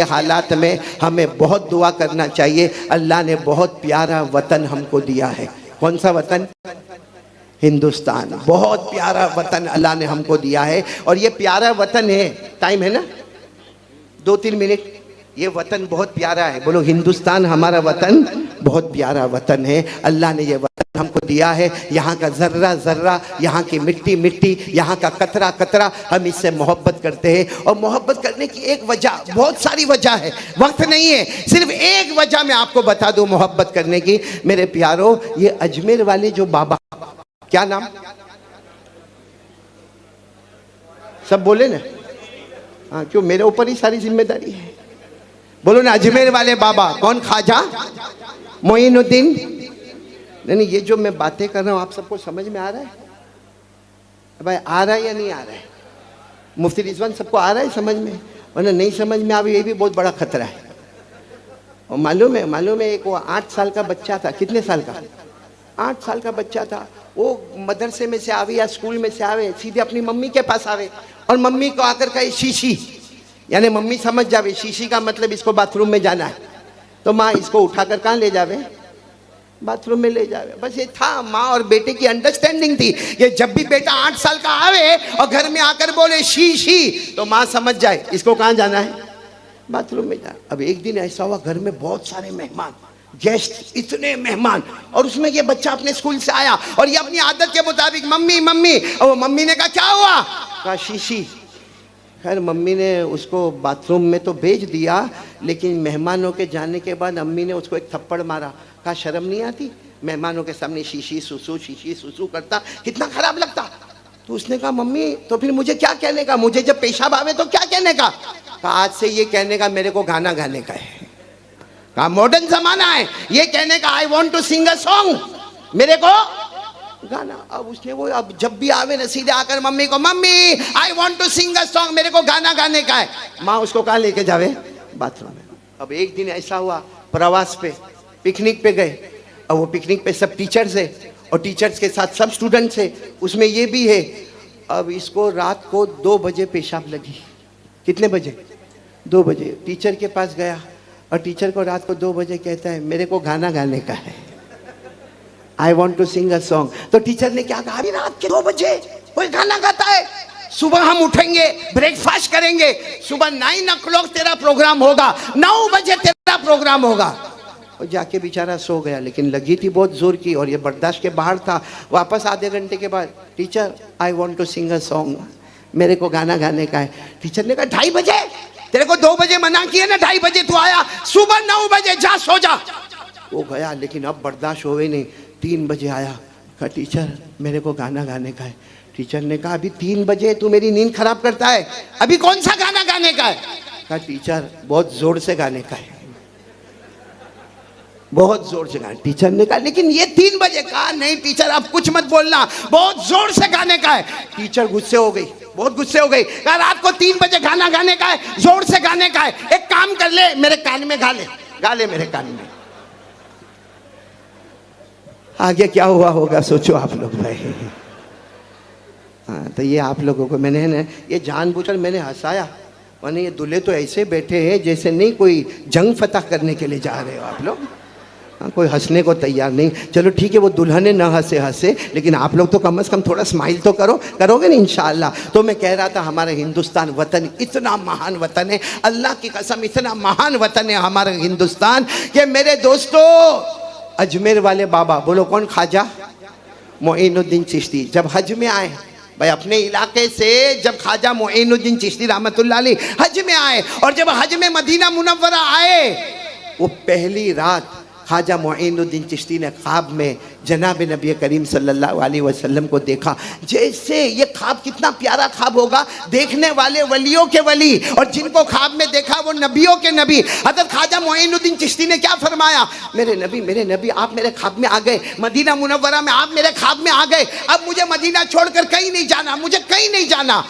हालात में हमें बहुत दुआ करना चाहिए। अल्लाह ने बहुत प्यारा वतन हमको दिया है। कौन सा वतन? हिंदुस्तान। बहुत प्यारा वतन अल्लाह ने हमको दिया है, और ये प्यारा वतन है, टाइम है ना 2-3 मिनट, ये वतन बहुत प्यारा है, बोलो हिंदुस्तान हमारा वतन बहुत प्यारा वतन है। अल्लाह ने ये वतन हमको दिया है, यहाँ का ज़र्रा ज़र्रा, यहाँ की मिट्टी मिट्टी, यहाँ का कतरा कतरा, हम इससे मोहब्बत करते हैं। और मोहब्बत करने की एक वजह, बहुत सारी वजह है, वक्त नहीं है, सिर्फ एक वजह मैं आपको बता दूँ मोहब्बत करने की। मेरे प्यारों ये अजमेर वाले जो बाबा, क्या नाम? सब बोले ना? हाँ, क्यों मेरे ऊपर ही सारी जिम्मेदारी है? बोलो ना, अजमेर वाले बाबा कौन? ख्वाजा मोइनुद्दीन। नहीं, ये जो मैं बातें कर रहा हूँ आप सबको समझ में आ रहा है? भाई आ रहा है या नहीं आ रहा है? मुफ्ती रिजवान सबको आ रहा है समझ में? वरना नहीं समझ में आवे ये भी बहुत बड़ा खतरा है। और मालूम है एक वो 8 साल का बच्चा था, कितने साल का? 8 साल का बच्चा था। वो मदरसे में से आवे या स्कूल में से आवे, सीधे अपनी मम्मी के पास आवे, और मम्मी को आकर कहे शीशी, यानी मम्मी समझ जावे शीशी का मतलब इसको बाथरूम में जाना है। तो माँ इसको उठाकर कहाँ ले जावे? बाथरूम में ले जावे। बस ये था, माँ और बेटे की अंडरस्टैंडिंग थी। ये जब भी बेटा 8 साल का आवे और घर में आकर बोले शीशी, तो माँ समझ जाए इसको कहाँ जाना है, बाथरूम में जाना। अब एक दिन ऐसा हुआ, घर में बहुत सारे मेहमान, गेस्ट, इतने मेहमान, और उसमें ये बच्चा अपने स्कूल से आया और ये अपनी आदत के मुताबिक मम्मी मम्मी, और मम्मी ने कहा क्या हुआ, कहा शीशी। खैर मम्मी ने उसको बाथरूम में तो भेज दिया, लेकिन मेहमानों के जाने के बाद अम्मी ने उसको एक थप्पड़ मारा। कहा शर्म नहीं आती, मेहमानों के सामने शीशी सुसु करता, कितना खराब लगता। तो उसने कहा मम्मी तो फिर मुझे क्या कहने का, मुझे जब पेशाब आवे तो क्या कहने का। कहा आज से ये कहने का मेरे को गाना गाने का है। कहा मॉडर्न जमाना है, ये कहने का I want to sing a song, मेरे को गाना। अब उसने वो अब जब भी आवे ना सीधे आकर मम्मी को, mummy I want to sing a song, मेरे को गाना गाने का है। माँ उसको कहाँ लेके जावे, बाथरूम में। अब एक दिन ऐसा हुआ, प्रवास पे पिकनिक पे गए, और वो पिकनिक पे सब टीचर्स है और टीचर्स के साथ सब स्टूडेंट्स है, उसमें ये भी है। अब इसको रात को 2 बजे पेशाब लगी। कितने बजे, 2 बजे। टीचर के पास गया और टीचर को रात को 2 बजे कहता है मेरे को गाना गाने का है, I want to sing a song. तो टीचर ने क्या कहा, अभी रात के 2 बजे कोई गाना गाता है, सुबह हम उठेंगे, ब्रेकफास्ट करेंगे, सुबह 9 o'clock तेरा प्रोग्राम होगा, 9 बजे तेरा प्रोग्राम होगा। और जाके बेचारा सो गया, लेकिन लगी थी बहुत जोर की और ये बर्दाश्त के बाहर था। वापस आधे घंटे के बाद, teacher I want to sing a song, मेरे को गाना गाने का है। टीचर ने कहा 2:30 बजे, तेरे को 2 बजे मना किया ना, 2:30 बजे तू आया, सुबह 9 बजे जा सो जा। वो गया, लेकिन अब बर्दाश्त हो गई नहीं, 3 बजे आया। कहा टीचर मेरे को गाना गाने का है। टीचर ने कहा अभी 3 बजे तू मेरी नींद खराब करता है, अभी कौन सा गाना गाने का है। कहा टीचर बहुत जोर से गाने का है, बहुत जोर से गाने। टीचर ने कहा लेकिन ये 3 बजे। कहा नहीं टीचर अब कुछ मत बोलना, बहुत जोर से गाने का है। टीचर गुस्से हो गई, बहुत गुस्से हो गई। कहा रात को 3 बजे गाना गाने का है, जोर से गाने का है, एक काम कर ले मेरे कान में गा ले मेरे कान में। आगे क्या हुआ होगा सोचो आप लोग भाई। हाँ तो ये आप लोगों को मैंने ना ये जानबूझकर मैंने हंसाया, माने ये दूल्हे तो ऐसे बैठे हैं जैसे नहीं कोई जंग फतह करने के लिए जा रहे हो आप लोग। हाँ कोई हंसने को तैयार नहीं। चलो ठीक है वो दुल्हने न हंसे, लेकिन आप लोग तो कम से कम थोड़ा स्माइल तो करोगे ना इंशाअल्लाह। तो मैं कह रहा था हमारा हिंदुस्तान वतन इतना महान वतन है, अल्लाह की कसम इतना महान वतन है हमारा हिंदुस्तान कि मेरे दोस्तों अजमेर वाले बाबा, बोलो कौन, ख्वाजा मोइनुद्दीन चिश्ती, जब हज में आए भाई अपने इलाके से, जब ख्वाजा मोइनुद्दीन चिश्ती रहमतुल्लाह अलैह हज में आए, और जब हज में मदीना मुनव्वरा आए, वो पहली रात ख्वाजा मोइनुद्दीन चिश्ती ने ख्वाब में जनाब नबी करीम सल्लल्लाहु अलैहि वसल्लम को देखा। जैसे ये ख्वाब कितना प्यारा ख्वाब होगा, देखने वाले वलियों के वली, और जिनको ख्वाब में देखा वो नबियों के नबी। हज़रत ख्वाजा मोइनुद्दीन चिश्ती ने क्या फरमाया, मेरे नबी आप मेरे ख्वाब में आ गए, मदीना मुनव्वरा में आप मेरे ख्वाब में आ गए, अब मुझे मदीना छोड़कर कहीं नहीं जाना, मुझे कहीं नहीं जाना।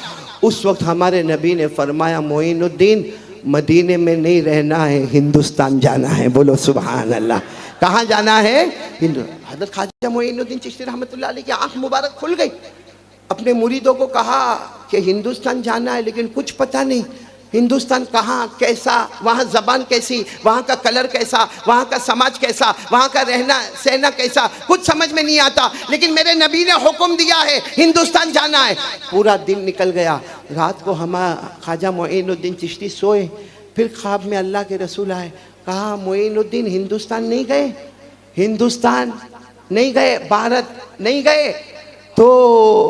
उस वक्त हमारे नबी ने फरमाया मोइनुद्दीन मदीने में नहीं रहना है, हिंदुस्तान जाना है। बोलो सुभान अल्लाह। कहाँ जाना है, हिंदू। हज़रत ख्वाजा मोइनुद्दीन चिश्ती रहमतुल्लाह अलैह की आँख मुबारक खुल गई। अपने मुरीदों को कहा कि हिंदुस्तान जाना है, लेकिन कुछ पता नहीं हिंदुस्तान कहाँ, कैसा, वहाँ ज़बान कैसी, वहाँ का कलर कैसा, वहाँ का समाज कैसा, वहाँ का रहना सहना कैसा, कुछ समझ में नहीं आता। लेकिन मेरे नबी ने हुक्म दिया है हिंदुस्तान जाना है। पूरा दिन निकल गया। रात को हमारा ख्वाजा मोइनुद्दीन चिश्ती सोए, फिर ख्वाब में अल्लाह के रसूल आए। कहा मोइनुद्दीन हिंदुस्तान नहीं गए, हिंदुस्तान नहीं गए, भारत नहीं गए। तो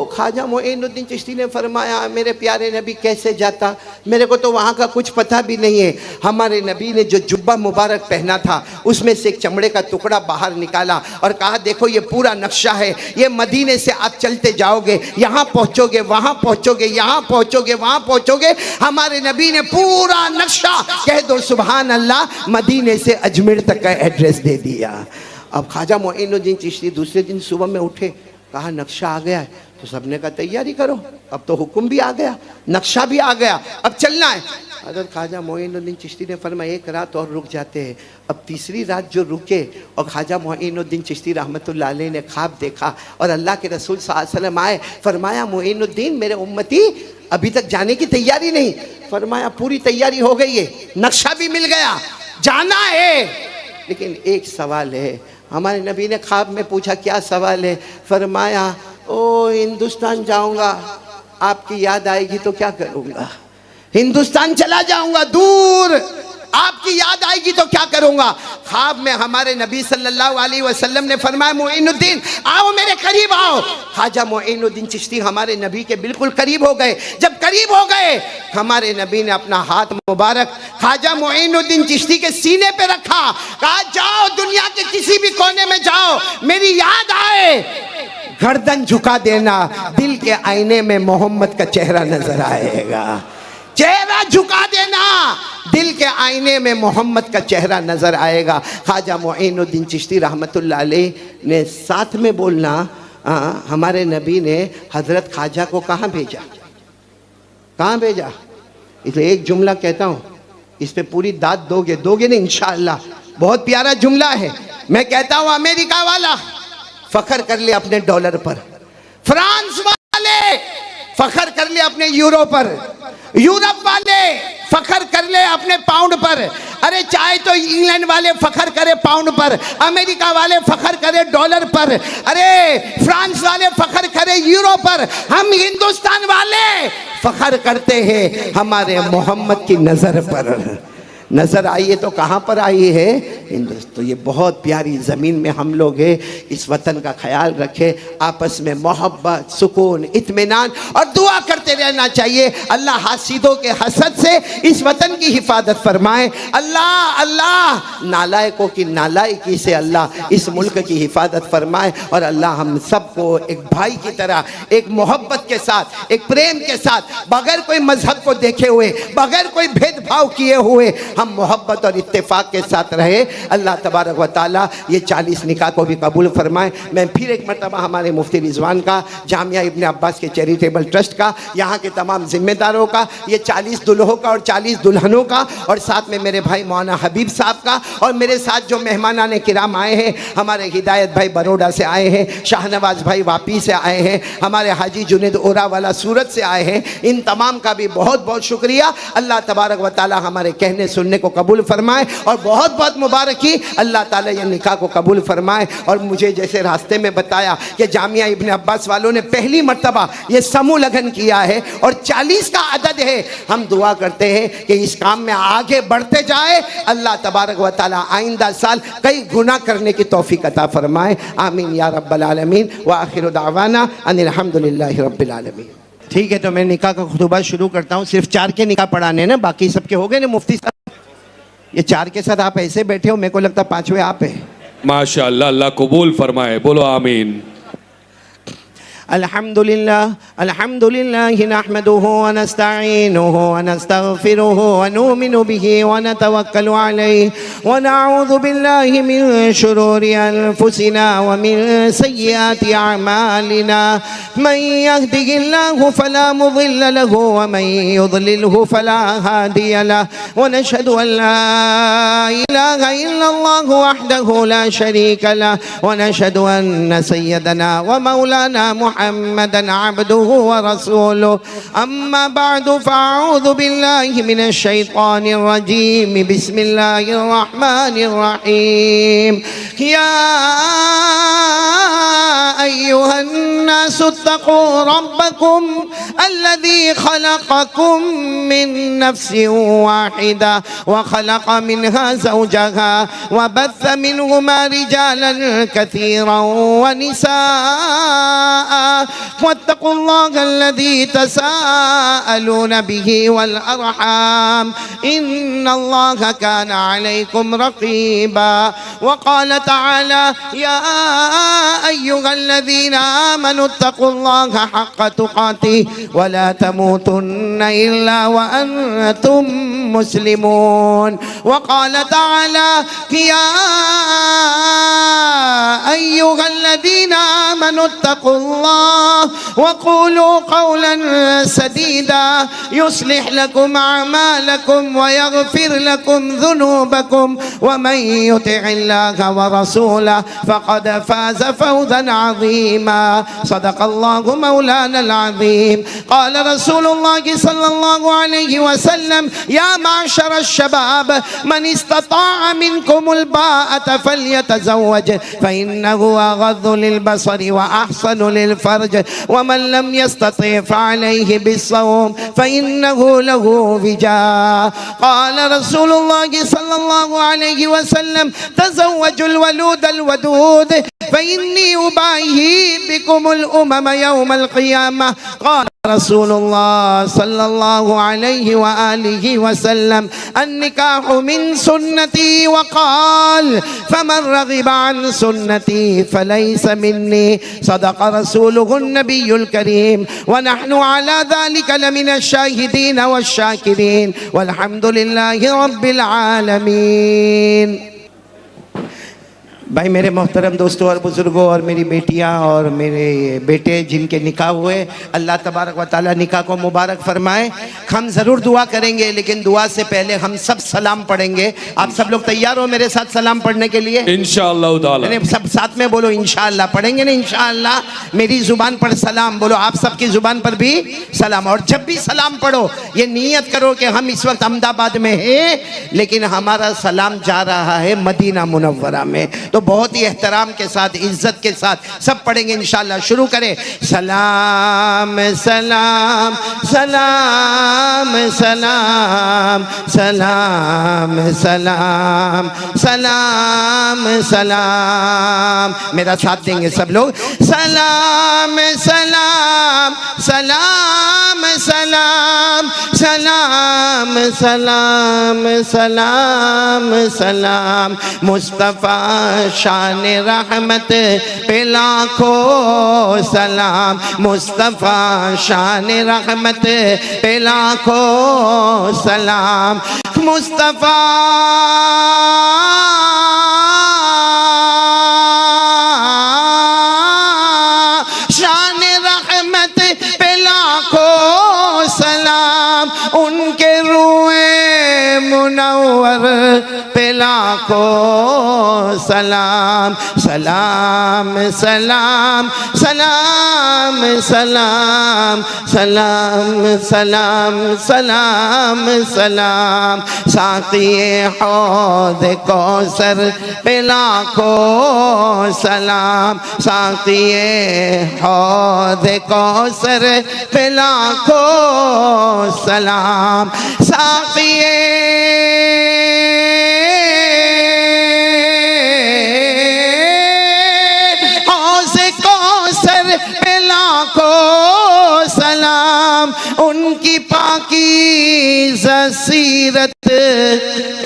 ख्वाजा मोइनुद्दीन चिश्ती ने फरमाया मेरे प्यारे नबी कैसे जाता, मेरे को तो वहाँ का कुछ पता भी नहीं है। हमारे नबी ने जो जुब्बा मुबारक पहना था उसमें से एक चमड़े का टुकड़ा बाहर निकाला और कहा देखो ये पूरा नक्शा है, ये मदीने से आप चलते जाओगे, यहाँ पहुँचोगे, वहाँ पहुँचोगे, यहाँ पहुँचोगे, वहाँ पहुँचोगे। हमारे नबी ने पूरा नक्शा, कह दो सुभान अल्लाह, मदीने से अजमेर तक का एड्रेस दे दिया। अब ख्वाजा मोइनुद्दीन चिश्ती दूसरे दिन सुबह में उठे, कहा नक्शा आ गया है, तो सबने कहा तैयारी करो, अब तो हुक्म भी आ गया, नक्शा भी आ गया, अब चलना है। हज़रत ख्वाजा मोइनुद्दीन चिश्ती ने फरमाया एक रात और रुक जाते हैं। अब तीसरी रात जो रुके और ख्वाजा मोइनुद्दीन चिश्ती रहमतुल्लाह अलैह ने ख्वाब देखा और अल्लाह के रसूल सल्लल्लाहु अलैहि वसल्लम आए। फरमाया मोइनुद्दीन मेरे उम्मती अभी तक जाने की तैयारी नहीं। फरमाया पूरी तैयारी हो गई है, नक्शा भी मिल गया, जाना है, लेकिन एक सवाल है। हमारे नबी ने ख्वाब में पूछा क्या सवाल है। फरमाया ओ हिंदुस्तान जाऊंगा, आपकी याद आएगी तो क्या करूंगा, हिंदुस्तान चला जाऊंगा दूर, आपकी याद आएगी तो क्या करूंगा। ख्वाब में हमारे नबी सल्लल्लाहु अलैहि वसल्लम ने फरमाया, मोइनुद्दीन आओ, मेरे करीब आओ। ख्वाजा मोइनुद्दीन चिश्ती हमारे नबी के बिल्कुल करीब हो गए। जब करीब हो गए, हमारे नबी ने अपना हाथ मुबारक ख्वाजा मोइनुद्दीन चिश्ती के सीने पे रखा, कहा जाओ दुनिया के किसी भी कोने में जाओ, मेरी याद आए गर्दन झुका देना, दिल के आईने में मोहम्मद का चेहरा नजर आएगा। चेहरा झुका देना, दिल के आईने में मोहम्मद का चेहरा नजर आएगा। ख्वाजा मोइनुद्दीन चिश्ती रहमतुल्लाह अलैह ने साथ में बोलना, हमारे नबी ने हजरत ख्वाजा को कहाँ भेजा, कहाँ भेजा। इसलिए एक जुमला कहता हूँ, इस पे पूरी दाद दोगे नहीं इंशाअल्लाह। बहुत प्यारा जुमला है। मैं कहता हूँ अमेरिका वाला फखर कर ले अपने डॉलर पर, फ्रांस वाले फखर कर ले अपने यूरो पर, यूरोप वाले फखर कर ले अपने पाउंड पर। अरे चाहे तो इंग्लैंड वाले फखर करे पाउंड पर, अमेरिका वाले फखर करे डॉलर पर, अरे फ्रांस वाले फखर करे यूरो पर, हम हिंदुस्तान वाले फखर करते हैं हमारे मोहम्मद की नजर पर। नजर आई है तो कहाँ पर आई है, हिंदुस्तान। तो ये बहुत प्यारी ज़मीन में हम लोग हैं। इस वतन का ख्याल रखें, आपस में मोहब्बत, सुकून, इत्मीनान और दुआ करते रहना चाहिए। अल्लाह हासिदों के हसद से इस वतन की हिफाजत फरमाए। अल्लाह अल्लाह नालायकों की नालायकी से अल्लाह इस मुल्क की हिफाजत फरमाए। और अल्लाह हम सबको एक भाई की तरह, एक मोहब्बत के साथ, एक प्रेम के साथ, बगैर कोई मजहब को देखे हुए, बगैर कोई भेदभाव किए हुए हम मोहब्बत और इत्तेफाक के साथ रहे। अल्लाह तबारक व तआला ये 40 निकाह को भी कबूल फरमाए। मैं फिर एक मरतबा हमारे मुफ्ती रिजवान का, जामिया इब्ने अब्बास के चैरिटेबल ट्रस्ट का, यहाँ के तमाम जिम्मेदारों का, ये 40 दुल्हों का और 40 दुल्हनों का, और साथ में मेरे भाई मौलाना हबीब साहब का, और मेरे साथ जो मेहमानाने किराम आए हैं, हमारे हिदायत भाई बरोडा से आए हैं, शाहनवाज भाई वापी से आए हैं, हमारे हाजी जुनेद ओरा वाला सूरत से आए हैं, इन तमाम का भी बहुत बहुत शुक्रिया। अल्लाह तबारक व तआला हमारे कहने सुनने को कबूल फरमाए और बहुत बहुत मुबारकी। अल्लाह ताला ये निकाह को कबूल फरमाए। और मुझे जैसे रास्ते में बताया कि जामिया इब्ने अब्बास वालों ने पहली मर्तबा ये समूह लगन किया है और 40 का अदद है। हम दुआ करते हैं कि इस काम में आगे बढ़ते जाए। अल्लाह तबारक व तआला आइंदा साल कई गुना करने की तौफीक अता फरमाए। आमीन या रब्बल आलमीन व आखिर दावाना अनिल हम्दुलिल्लाहि रब्बिल आलमीन। ठीक है, तो मैं निकाह का खुतबा शुरू करता हूँ। सिर्फ 4 के निकाह पढ़ाने ना, बाकी सबके हो गए ना मुफ्ती साहब। ये 4 के साथ आप ऐसे बैठे हो, मेरे को लगता 5वें आप है। माशाअल्लाह, अल्लाह कबूल फरमाए, बोलो आमीन। अल्हम्दुलिल्लाह अल्हम्दुलिल्लाह नहमदुहु व नस्तईनुहु व नस्तगफिरुहु व नुमिनु बिही व नतवक्कलु अलैहि व नऊज़ु बिल्लाहि मिन शुरूरि अनफुसिना व मिन सय्यिआति अअमालिना मन यहदिहिल्लाहु फला मुदिल्ल लहु व मन युद्लिलहु फला हादिय लहु व नशहदु अन ला इलाहा इल्लल्लाहु वहदहु ला शरीका लहु व नशहदु अन्न सय्यदना व मौलाना मुहम्मदन अब्दुहु व रसूलुहु अम्मा बअदु फअऊज़ु बिल्लाहि मिनश शैतानिर रजीम बिस्मिल्लाहिर रहमानिर रहीम या अय्युहन नास इत्तक़ू रब्बकुम अल्लज़ी खलक़कुम मिन नफ्सिन वाहिदा व खलक़ मिनहा ज़ौजहा व बस्स मिनहुमा रिजालन कसीरन व निसाअ वत्तक़ुल्लाह अल्लज़ी तसाअलून बिही वल अर्हाम इन्नल्लाह कान अलैकुम रक़ीबा व क़ाल तआला या अय्युहल्लज़ीना आमनु इत्तक़ुल्लाह हक़्क़ तुक़ातिहि व ला तमूतुन्ना इल्ला व अंतुम मुस्लिमून व क़ाल तआला या अय्युहल्लज़ीना आमनु इत्तक़ुल्लाह व क़ूलू क़ौलन सदीदा युस्लिह लकुम अअमालकुम व यग़फिर लकुम ज़ुनूबकुम व मन युति'िल्लाह अल्लाह व रसूलह फ़क़द फ़ाज़ फ़ौज़न अज़ीमा। सदक़ल्लाहु मौलानल अज़ीम। क़ाल रसूलुल्लाह सल्लल्लाहु अलैहि वसल्लम या माशरश शबाब मन इस्तताअ मिनकुमुल बाअत फ़ल्यतज़व्वज फ़इन्नहु अग़ज़्ज़ु लिलबसरि व अहसनु लिलफ़र्ज व मन लम यस्तति फ़अलैहि बिस्सौम फ़इन्नहु लहु विजा। क़ाल रसूलुल्लाह सल्लल्लाहु अलैहि वसल्लम तज़व्वजुल वलूदल वदूद फ़इन्नी उबाही बिकुमुल उमम यौमल क़ियामह। क़ाल रसूलुल्लाह सल्लल्लाहु अलैहि व आलिहि वसल्लम अन्निकाहु मिन सुन्नती व क़ाल फमन रग़िब अन सुन्नती फ़लैस मिन्नी। सदक़ रसूलुहुन नबियुल करीम व नहनु अला ज़ालिका लमिनश शाहिदीन वश्शाकिरीन वल्हम्दुलिल्लाहि रब्बिल आलमीन। भाई मेरे मोहतरम दोस्तों और बुज़ुर्गों और मेरी बेटियां और मेरे बेटे जिनके निकाह हुए, अल्लाह तबारक व तआला निकाह को मुबारक फरमाए। हम ज़रूर दुआ करेंगे, लेकिन दुआ से पहले हम सब सलाम पढ़ेंगे। आप सब लोग तैयार हो मेरे साथ सलाम पढ़ने के लिए? इंशाअल्लाह ताला। सब साथ में बोलो इंशाअल्लाह। पढ़ेंगे ना इंशाअल्लाह। मेरी ज़ुबान पर सलाम बोलो, आप सबकी ज़ुबान पर भी सलाम। और जब भी सलाम पढ़ो ये नीयत करो कि हम इस वक्त अहमदाबाद में हैं, लेकिन हमारा सलाम जा रहा है मदीना मुनव्वरा में। तो बहुत ही एहतराम के साथ, इज्जत के साथ सब पढ़ेंगे इंशाअल्लाह। शुरू करें। सलाम सलाम सलाम सलाम सलाम सलाम सलाम सलाम। मेरा साथ देंगे सब लोग। सलाम सलाम सलाम सलाम सलाम सलाम सलाम सलाम। मुस्तफ़ा शान रहमत पे लाखों सलाम। मुस्तफ़ा शान रहमत पे लाखों सलाम। मुस्तफ़ा शान रहमत पे लाखों सलाम। उनके रूए मुनव्वर पे लाखों सलाम। सलाम सलाम सलाम सलाम सलाम सलाम सलाम सलाम। साक़िए हौज़ कौसर पे लाखों सलाम। साक़िए हौज़ कौसर पे लाखों सलाम। साक़िए सलाम। उनकी पाकीज़ा सीरत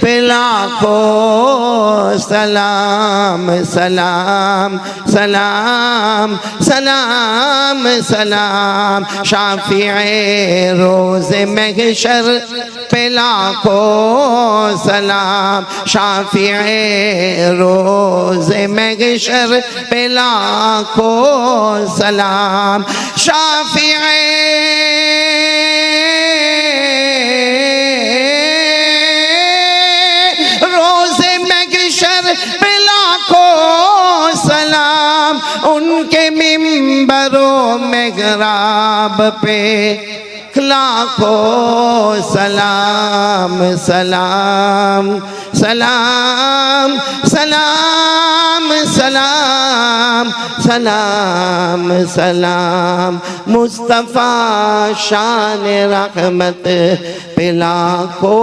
पे लाखों सलाम। सलाम सलाम सलाम सलाम। शाफ़िए रोज़े महशर पे लाखों सलाम। शाफ़िए रोज़े महशर पे लाखों सलाम। शाफ़िए रोज़े महशर पे लाखों सलाम। उनके मिंबरो मेहराब पे लाखों सलाम। सलाम सलाम सलाम सलाम सलाम सलाम। मुस्तफ़ा शान रहमत पे लाखों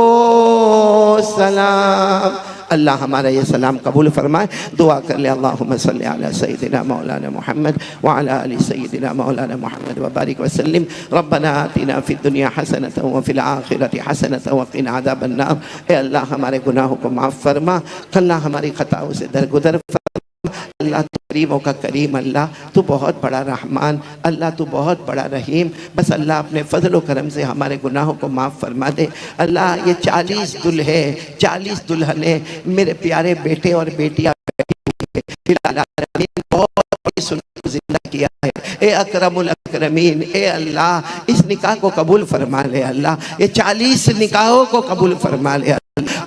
सलाम। अल्लाह हमारा ये सलाम कबूल फरमाए। दुआ कर ले। अल्लाहुम्मा सल्ली अला सय्यिदिना मौलाना मुहम्मद व अला आलि सय्यिदिना मौलाना मुहम्मद व बारिक वसल्लिम। रब्बना आतिना फिद दुनिया हसनतन व फिल आखिरति हसनतन व क़िना अज़ाबन नार। ए अल्लाह हमारे गुनाहों को माफ़ फरमा। अल्लाह हमारी खताओं से दरगुदर फरमा। अल्लाह तू करीमों का करीम। अल्लाह तू बहुत बड़ा रहमान। अल्लाह तू बहुत बड़ा रहीम। बस अल्लाह अपने फ़ज़ल व करम से हमारे गुनाहों को माफ़ फरमा दे। अल्लाह ये 40 दुल्हे 40 दुल्हने मेरे प्यारे बेटे और बेटियाँ बहुत बड़ी सुन्नत ज़िंदा किया है। ए अकरमुल अकरमीन, ए अल्लाह इस निकाह को कबूल फरमा ले। अल्लाह ये 40 निकाहों को कबूल फरमा ले।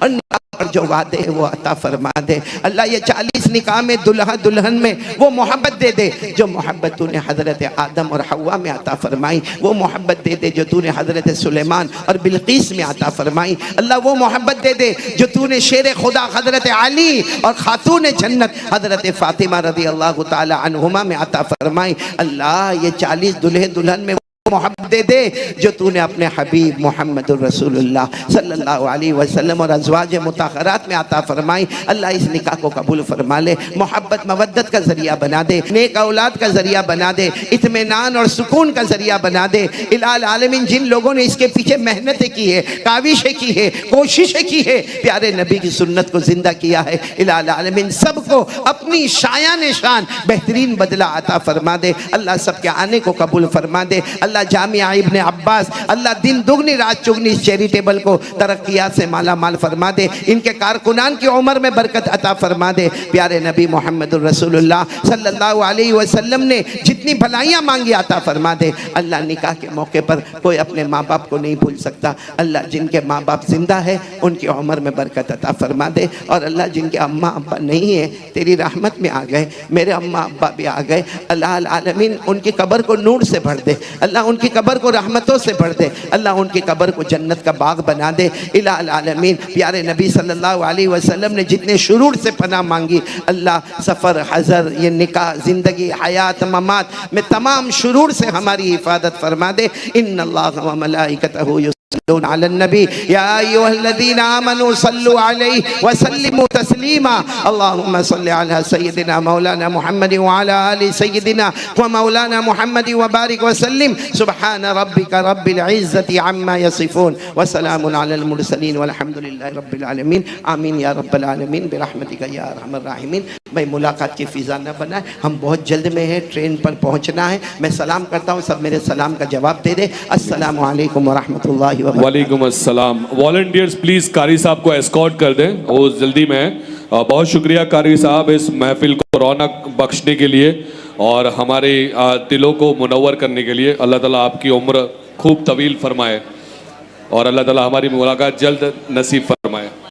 और निकाह पर जो वादे है वो अता फरमा दे। अल्लाह ये 40 निकाह में दुल्हा दुल्हन में वो मोहब्बत दे दे जो मोहब्बत तूने हज़रत आदम और हवा में अता फरमाई, वो मोहब्बत दे दे जो तूने हज़रत सुलेमान और बिल्कीस में अता फरमाई। अल्लाह वो मोहब्बत दे दे जो तूने शेर खुदा हज़रत अली और खातून जन्नत हज़रत फ़ातिमा रज़ी अल्लाह ताला अन्हुमा में अता फरमाई। अल्लाह ये 40 दुल्हे दुल्हन में मोहब्बत दे दे जो तूने अपने हबीब मोहम्मद रसूलुल्लाह सल्लल्लाहु अलैहि वसल्लम और अज़वाज मुताहरात में अता फरमाई। अल्लाह इस निकाह को कबूल फरमा ले, मोहब्बत मवद्दत का ज़रिया बना दे, नेक औलाद का ज़रिया बना दे, इत्मीनान और सुकून का ज़रिया बना दे। इलाल आलमीन जिन लोगों ने इसके पीछे मेहनतें की है, काविशें की है, कोशिशें की है, प्यारे नबी की सुन्नत को ज़िंदा किया है, इलाल आलमीन सबको अपनी शायान शान बेहतरीन बदला अता फरमा दे। अल्लाह सबके आने को कबूल फरमा दे। अल्लाह जामिया इब्ने अब्बास अल्लाह दिन दुगनी रात चुगनी इस चैरिटेबल को तरक्कियात से माला माल फरमा दे। इनके कारकुनान की उम्र में बरकत अता फरमा दे। प्यारे नबी मोहम्मद रसूलुल्लाह सल्लल्लाहु अलैहि वसल्लम ने जितनी भलाइयाँ मांगी अता फरमा दे। अल्लाह निकाह के मौके पर कोई अपने माँ बाप को नहीं भूल सकता। अल्लाह जिनके माँ बाप जिंदा है उनकी उम्र में बरकत अता फरमा दे। और अल्लाह जिनके अम्मा अब्बा नहीं है तेरी रहमत में आ गए, मेरे अम्मा अब्बा भी आ गए, अल्लाह आलमीन उनकी कब्र को नूर से भर दे। अल्लाह उनकी कब्र को रहमतों से भर दे। अल्लाह उनकी कब्र को जन्नत का बाग बना दे। इलाल आलमीन प्यारे नबी सल्लल्लाहु अलैहि वसल्लम ने जितने शुरूर से पनाह मांगी, अल्लाह सफ़र हज़र ये निकाह ज़िंदगी हयात ममात में तमाम शुरूर से हमारी हिफाजत फरमा दे। इन्नल्लाह व मलाइकतहू युसल्लूना अलन नबी या अय्युहल्लज़ीना आमनू सल्लु अलैहि व सल्लिमू तस्लीमा। अल्लाहुम्मा सल्लि अला सय्यिदिना मौलाना मुहम्मद व अला आलि सय्यिदिना व मौलाना मुहम्मद व बारिक व सल्लिम। सुब्हान रब्बिका रब्बिल इज़्ज़ति अम्मा यसिफून व सलामुन अलल मुरसलीन वल्हम्दुलिल्लाहि रब्बिल आलमीन। आमीन या रब्बल आलमीन बिरहमतिका या अरहमर राहिमीन। भाई मुलाकात की फ़िज़ा न बनाए, हम बहुत जल्द में हैं, ट्रेन पर पहुंचना है। मैं सलाम करता हूँ, सब मेरे सलाम का जवाब दे दे। अस्सलामु अलैकुम व रहमतुल्लाहि व बरकातहू। वालेकुम अस्सलाम। वॉलंटियर्स प्लीज़ कारी साहब को एस्कॉर्ट कर दें, वो जल्दी में है। बहुत शुक्रिया कारी साहब इस महफिल को रौनक बख्शने के लिए और हमारे दिलों को मुनव्वर करने के लिए। अल्लाह ताला आपकी उम्र खूब तवील फरमाए और अल्लाह ताला हमारी मुलाकात जल्द नसीब फरमाए।